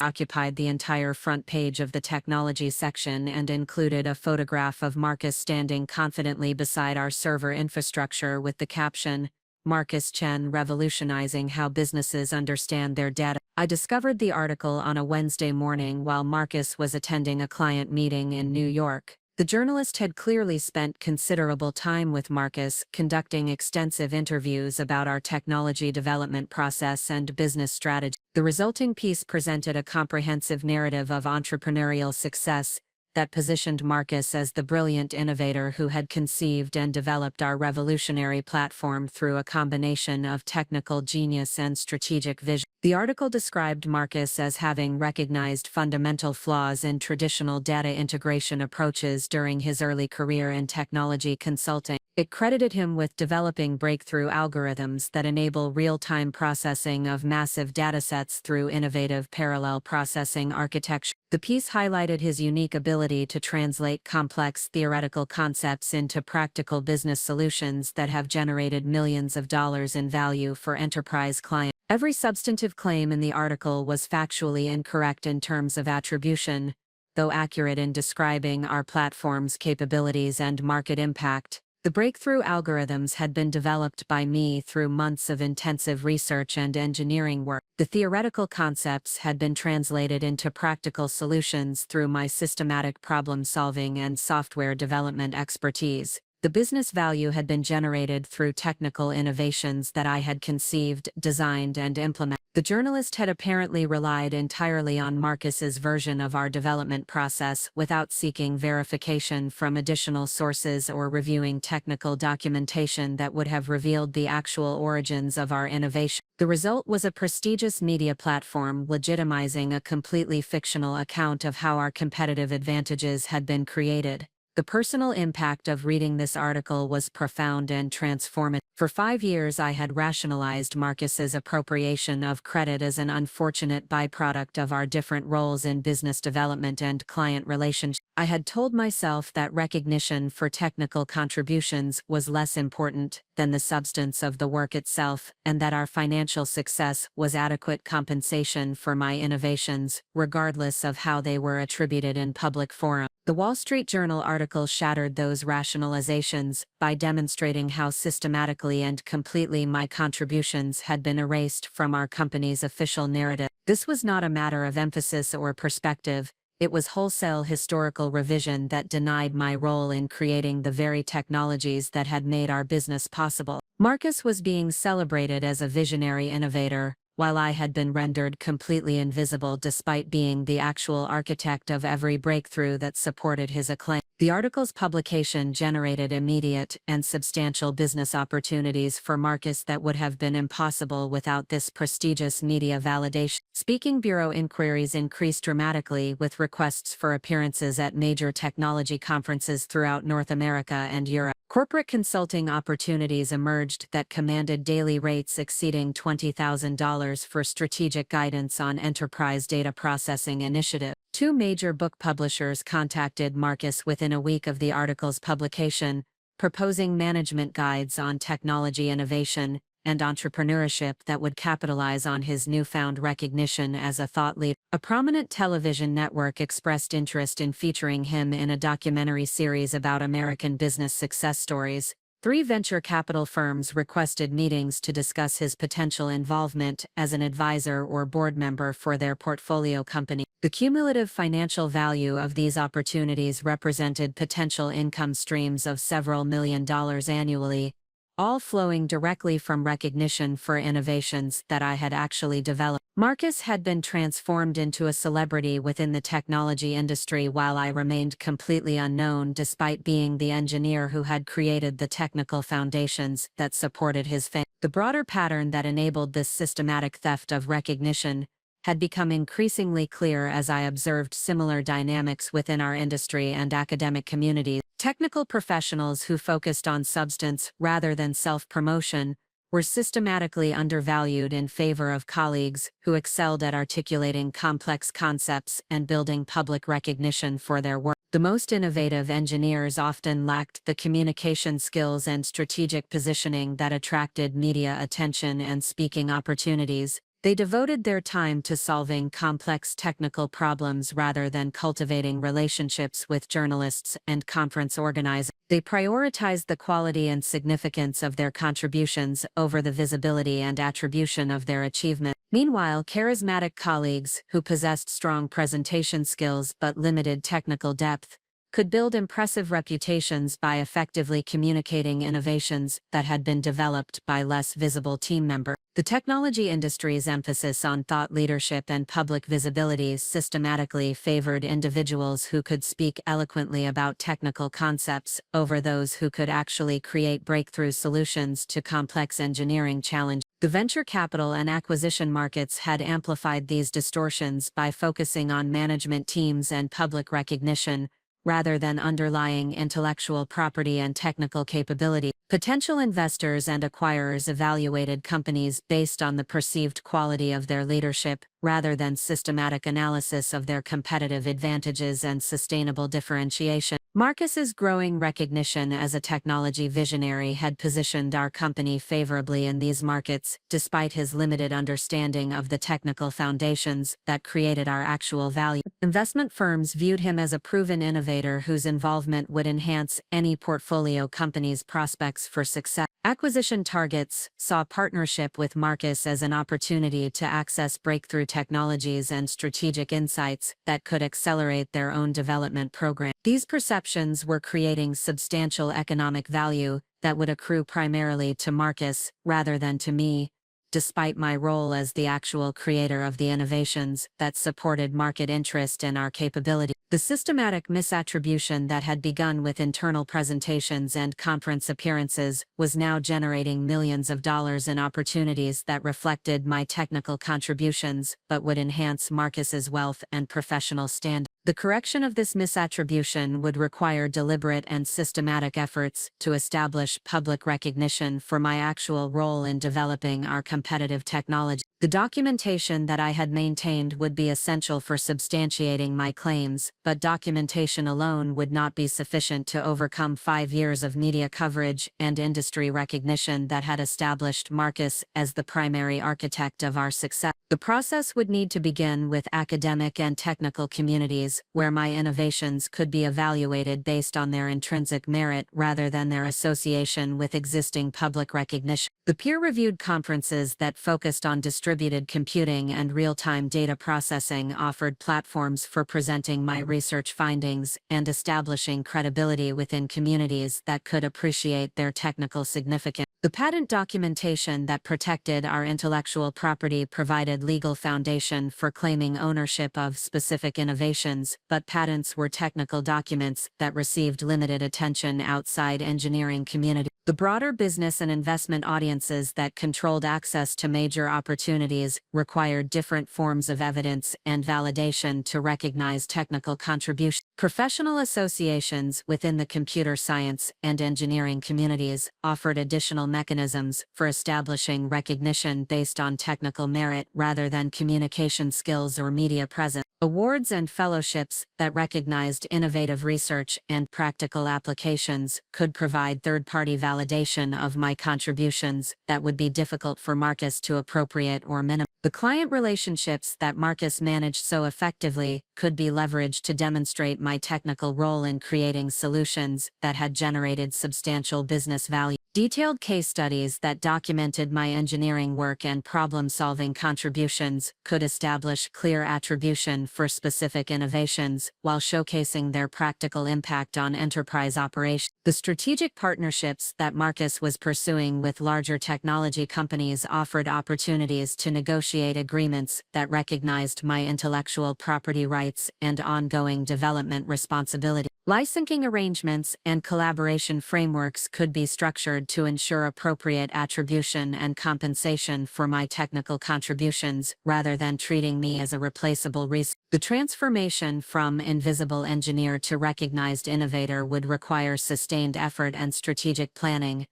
occupied the entire front page of the technology section and included a photograph of Marcus standing confidently beside our server infrastructure with the caption, "Marcus Chen revolutionizing how businesses understand their data." I discovered the article on a Wednesday morning while Marcus was attending a client meeting in New York. The journalist had clearly spent considerable time with Marcus, conducting extensive interviews about our technology development process and business strategy. The resulting piece presented a comprehensive narrative of entrepreneurial success that positioned Marcus as the brilliant innovator who had conceived and developed our revolutionary platform through a combination of technical genius and strategic vision. The article described Marcus as having recognized fundamental flaws in traditional data integration approaches during his early career in technology consulting. It credited him with developing breakthrough algorithms that enable real-time processing of massive datasets through innovative parallel processing architecture. The piece highlighted his unique ability to translate complex theoretical concepts into practical business solutions that have generated millions of dollars in value for enterprise clients. Every substantive claim in the article was factually incorrect in terms of attribution, though accurate in describing our platform's capabilities and market impact. The breakthrough algorithms had been developed by me through months of intensive research and engineering work. The theoretical concepts had been translated into practical solutions through my systematic problem-solving and software development expertise. The business value had been generated through technical innovations that I had conceived, designed, and implemented. The journalist had apparently relied entirely on Marcus's version of our development process without seeking verification from additional sources or reviewing technical documentation that would have revealed the actual origins of our innovation. The result was a prestigious media platform legitimizing a completely fictional account of how our competitive advantages had been created. The personal impact of reading this article was profound and transformative. For 5 years I had rationalized Marcus's appropriation of credit as an unfortunate byproduct of our different roles in business development and client relations. I had told myself that recognition for technical contributions was less important than the substance of the work itself, and that our financial success was adequate compensation for my innovations, regardless of how they were attributed in public forums. The Wall Street Journal article shattered those rationalizations by demonstrating how systematically and completely my contributions had been erased from our company's official narrative. This was not a matter of emphasis or perspective. It was wholesale historical revision that denied my role in creating the very technologies that had made our business possible. Marcus was being celebrated as a visionary innovator, while I had been rendered completely invisible despite being the actual architect of every breakthrough that supported his acclaim. The article's publication generated immediate and substantial business opportunities for Marcus that would have been impossible without this prestigious media validation. Speaking bureau inquiries increased dramatically, with requests for appearances at major technology conferences throughout North America and Europe. Corporate consulting opportunities emerged that commanded daily rates exceeding $20,000 for strategic guidance on enterprise data processing initiatives. 2 major book publishers contacted Marcus within a week of the article's publication, proposing management guides on technology innovation and entrepreneurship that would capitalize on his newfound recognition as a thought leader. A prominent television network expressed interest in featuring him in a documentary series about American business success stories. 3 venture capital firms requested meetings to discuss his potential involvement as an advisor or board member for their portfolio company. The cumulative financial value of these opportunities represented potential income streams of several $1 million annually, all flowing directly from recognition for innovations that I had actually developed. Marcus had been transformed into a celebrity within the technology industry while I remained completely unknown, despite being the engineer who had created the technical foundations that supported his fame. The broader pattern that enabled this systematic theft of recognition had become increasingly clear as I observed similar dynamics within our industry and academic communities. Technical professionals who focused on substance rather than self-promotion were systematically undervalued in favor of colleagues who excelled at articulating complex concepts and building public recognition for their work. The most innovative engineers often lacked the communication skills and strategic positioning that attracted media attention and speaking opportunities. They devoted their time to solving complex technical problems rather than cultivating relationships with journalists and conference organizers. They prioritized the quality and significance of their contributions over the visibility and attribution of their achievement. Meanwhile, charismatic colleagues who possessed strong presentation skills but limited technical depth could build impressive reputations by effectively communicating innovations that had been developed by less visible team members. The technology industry's emphasis on thought leadership and public visibility systematically favored individuals who could speak eloquently about technical concepts over those who could actually create breakthrough solutions to complex engineering challenges. The venture capital and acquisition markets had amplified these distortions by focusing on management teams and public recognition, rather than underlying intellectual property and technical capability. Potential investors and acquirers evaluated companies based on the perceived quality of their leadership, rather than systematic analysis of their competitive advantages and sustainable differentiation. Marcus's growing recognition as a technology visionary had positioned our company favorably in these markets, despite his limited understanding of the technical foundations that created our actual value. Investment firms viewed him as a proven innovator whose involvement would enhance any portfolio company's prospects for success. Acquisition targets saw partnership with Marcus as an opportunity to access breakthrough technologies and strategic insights that could accelerate their own development program. These perceptions perceptions were creating substantial economic value that would accrue primarily to Marcus rather than to me, despite my role as the actual creator of the innovations that supported market interest in our capability. The systematic misattribution that had begun with internal presentations and conference appearances was now generating millions of dollars in opportunities that reflected my technical contributions but would enhance Marcus's wealth and professional standing. The correction of this misattribution would require deliberate and systematic efforts to establish public recognition for my actual role in developing our competitive technology. The documentation that I had maintained would be essential for substantiating my claims, but documentation alone would not be sufficient to overcome 5 years of media coverage and industry recognition that had established Marcus as the primary architect of our success. The process would need to begin with academic and technical communities, where my innovations could be evaluated based on their intrinsic merit rather than their association with existing public recognition. The peer-reviewed conferences that focused on distributed computing and real-time data processing offered platforms for presenting my research findings and establishing credibility within communities that could appreciate their technical significance. The patent documentation that protected our intellectual property provided legal foundation for claiming ownership of specific innovations, but patents were technical documents that received limited attention outside engineering community. The broader business and investment audiences that controlled access to major opportunities required different forms of evidence and validation to recognize technical contribution. Professional associations within the computer science and engineering communities offered additional mechanisms for establishing recognition based on technical merit rather than communication skills or media presence. Awards and fellowships that recognized innovative research and practical applications could provide third-party validation of my contributions that would be difficult for Marcus to appropriate or minimize. The client relationships that Marcus managed so effectively could be leveraged to demonstrate my technical role in creating solutions that had generated substantial business value. Detailed case studies that documented my engineering work and problem-solving contributions could establish clear attribution for specific innovations while showcasing their practical impact on enterprise operations. The strategic partnerships that Marcus was pursuing with larger technology companies offered opportunities to negotiate agreements that recognized my intellectual property rights and ongoing development responsibility. Licensing arrangements and collaboration frameworks could be structured to ensure appropriate attribution and compensation for my technical contributions, rather than treating me as a replaceable resource. The transformation from invisible engineer to recognized innovator would require sustained effort and strategic planning,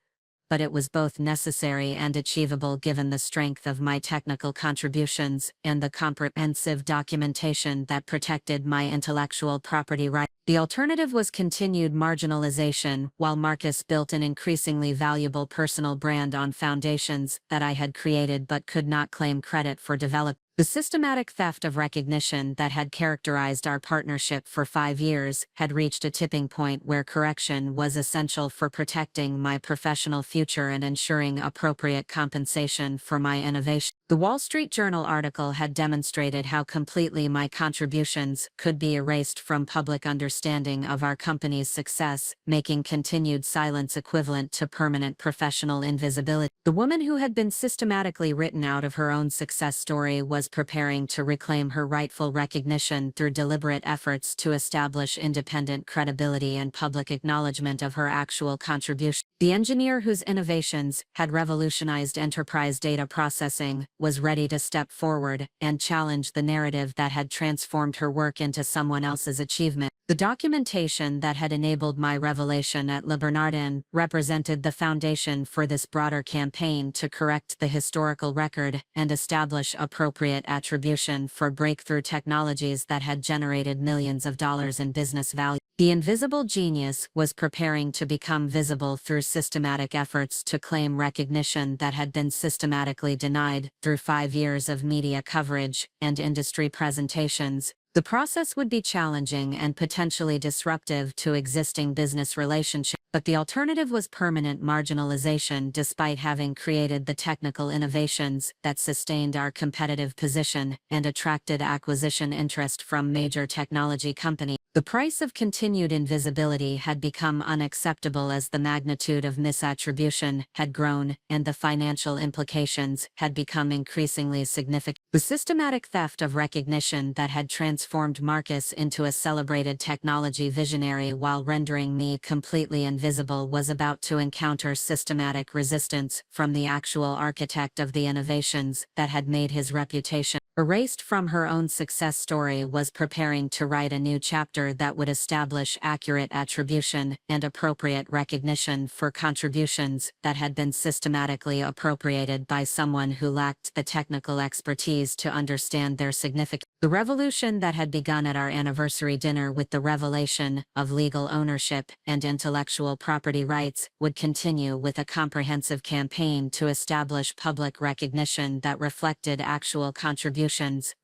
but it was both necessary and achievable given the strength of my technical contributions and the comprehensive documentation that protected my intellectual property rights. The alternative was continued marginalization, while Marcus built an increasingly valuable personal brand on foundations that I had created but could not claim credit for developing. The systematic theft of recognition that had characterized our partnership for 5 years had reached a tipping point where correction was essential for protecting my professional future and ensuring appropriate compensation for my innovation. The Wall Street Journal article had demonstrated how completely my contributions could be erased from public understanding of our company's success, making continued silence equivalent to permanent professional invisibility. The woman who had been systematically written out of her own success story was preparing to reclaim her rightful recognition through deliberate efforts to establish independent credibility and public acknowledgement of her actual contribution. The engineer whose innovations had revolutionized enterprise data processing was ready to step forward and challenge the narrative that had transformed her work into someone else's achievement. The documentation that had enabled my revelation at Le Bernardin represented the foundation for this broader campaign to correct the historical record and establish appropriate attribution for breakthrough technologies that had generated millions of dollars in business value. The invisible genius was preparing to become visible through systematic efforts to claim recognition that had been systematically denied through 5 years of media coverage and industry presentations. The process would be challenging and potentially disruptive to existing business relationships, but the alternative was permanent marginalization despite having created the technical innovations that sustained our competitive position and attracted acquisition interest from major technology companies. The price of continued invisibility had become unacceptable as the magnitude of misattribution had grown and the financial implications had become increasingly significant. The systematic theft of recognition that had transformed Marcus into a celebrated technology visionary while rendering me completely invisible was about to encounter systematic resistance from the actual architect of the innovations that had made his reputation. Erased from her own success story, was preparing to write a new chapter that would establish accurate attribution and appropriate recognition for contributions that had been systematically appropriated by someone who lacked the technical expertise to understand their significance. The revolution that had begun at our anniversary dinner with the revelation of legal ownership and intellectual property rights would continue with a comprehensive campaign to establish public recognition that reflected actual contributions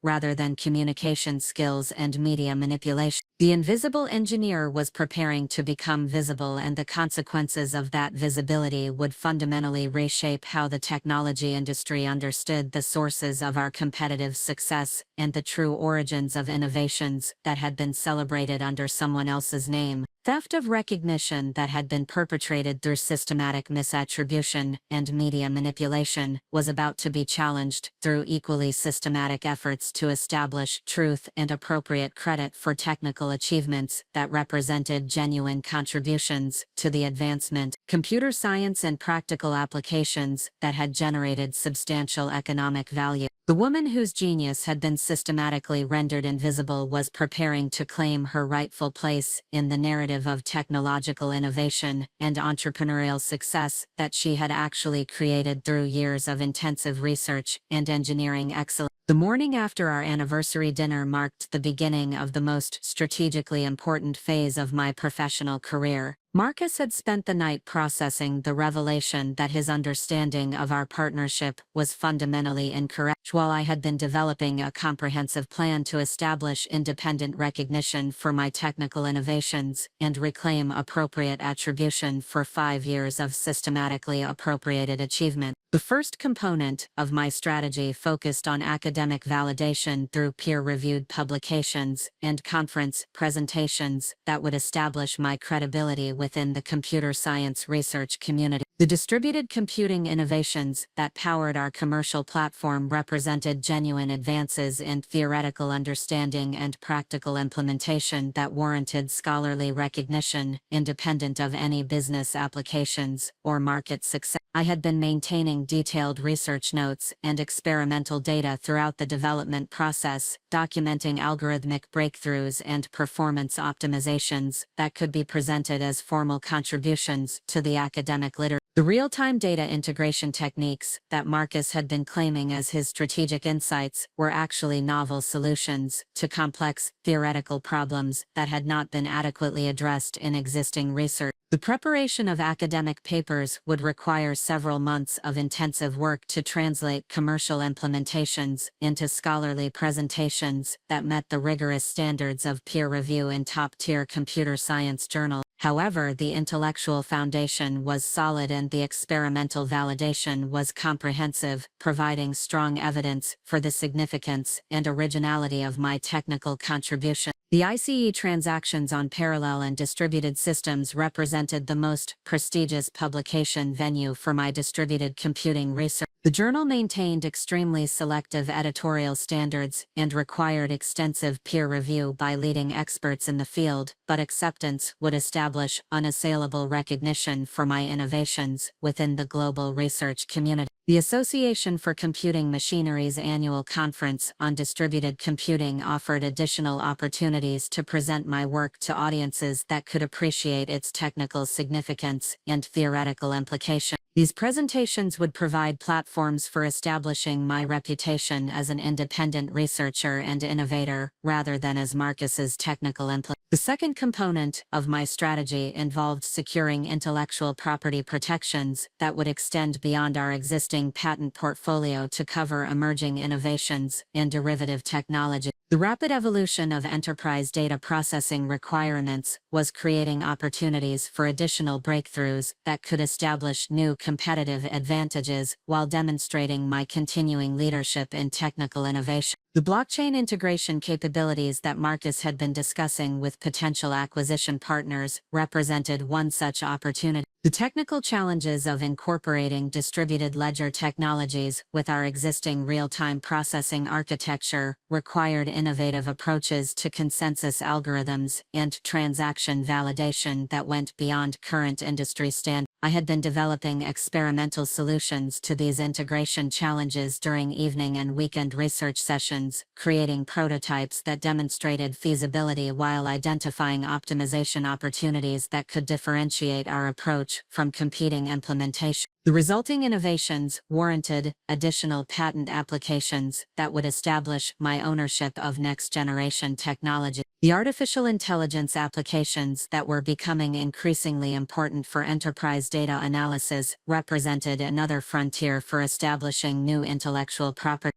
rather than communication skills and media manipulation. The invisible engineer was preparing to become visible, and the consequences of that visibility would fundamentally reshape how the technology industry understood the sources of our competitive success and the true origins of innovations that had been celebrated under someone else's name. Theft of recognition that had been perpetrated through systematic misattribution and media manipulation was about to be challenged through equally systematic efforts to establish truth and appropriate credit for technical achievements that represented genuine contributions to the advancement, computer science and practical applications that had generated substantial economic value. The woman whose genius had been systematically rendered invisible was preparing to claim her rightful place in the narrative of technological innovation and entrepreneurial success that she had actually created through years of intensive research and engineering excellence. The morning after our anniversary dinner marked the beginning of the most strategically important phase of my professional career. Marcus had spent the night processing the revelation that his understanding of our partnership was fundamentally incorrect, while I had been developing a comprehensive plan to establish independent recognition for my technical innovations and reclaim appropriate attribution for 5 years of systematically appropriated achievement. The first component of my strategy focused on academic validation through peer-reviewed publications and conference presentations that would establish my credibility within the computer science research community. The distributed computing innovations that powered our commercial platform represented genuine advances in theoretical understanding and practical implementation that warranted scholarly recognition, independent of any business applications or market success. I had been maintaining detailed research notes and experimental data throughout the development process, documenting algorithmic breakthroughs and performance optimizations that could be presented as formal contributions to the academic literature. The real-time data integration techniques that Marcus had been claiming as his strategic insights were actually novel solutions to complex theoretical problems that had not been adequately addressed in existing research. The preparation of academic papers would require several months of intensive work to translate commercial implementations into scholarly presentations that met the rigorous standards of peer review in top-tier computer science journals. However, the intellectual foundation was solid and the experimental validation was comprehensive, providing strong evidence for the significance and originality of my technical contribution. The ICE transactions on parallel and distributed systems represented the most prestigious publication venue for my distributed computing research. The journal maintained extremely selective editorial standards and required extensive peer review by leading experts in the field, but acceptance would establish unassailable recognition for my innovations within the global research community. The Association for Computing Machinery's annual conference on distributed computing offered additional opportunities to present my work to audiences that could appreciate its technical significance and theoretical implications. These presentations would provide platforms for establishing my reputation as an independent researcher and innovator, rather than as Marcus's technical implementer. The second component of my strategy involved securing intellectual property protections that would extend beyond our existing patent portfolio to cover emerging innovations in derivative technology. The rapid evolution of enterprise data processing requirements was creating opportunities for additional breakthroughs that could establish new competitive advantages while demonstrating my continuing leadership in technical innovation. The blockchain integration capabilities that Marcus had been discussing with potential acquisition partners represented one such opportunity. The technical challenges of incorporating distributed ledger technologies with our existing real-time processing architecture required innovative approaches to consensus algorithms and transaction validation that went beyond current industry standards. I had been developing experimental solutions to these integration challenges during evening and weekend research sessions, creating prototypes that demonstrated feasibility while identifying optimization opportunities that could differentiate our approach from competing implementation. The resulting innovations warranted additional patent applications that would establish my ownership of next-generation technology. The artificial intelligence applications that were becoming increasingly important for enterprise data analysis represented another frontier for establishing new intellectual property.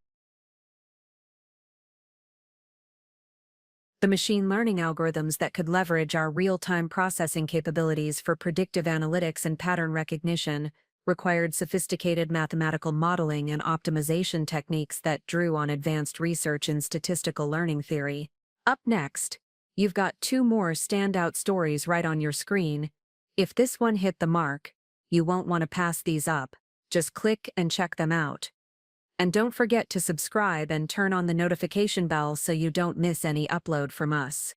The machine learning algorithms that could leverage our real-time processing capabilities for predictive analytics and pattern recognition required sophisticated mathematical modeling and optimization techniques that drew on advanced research in statistical learning theory. Up next, you've got two more standout stories right on your screen. If this one hit the mark, you won't want to pass these up. Just click and check them out. And don't forget to subscribe and turn on the notification bell so you don't miss any upload from us.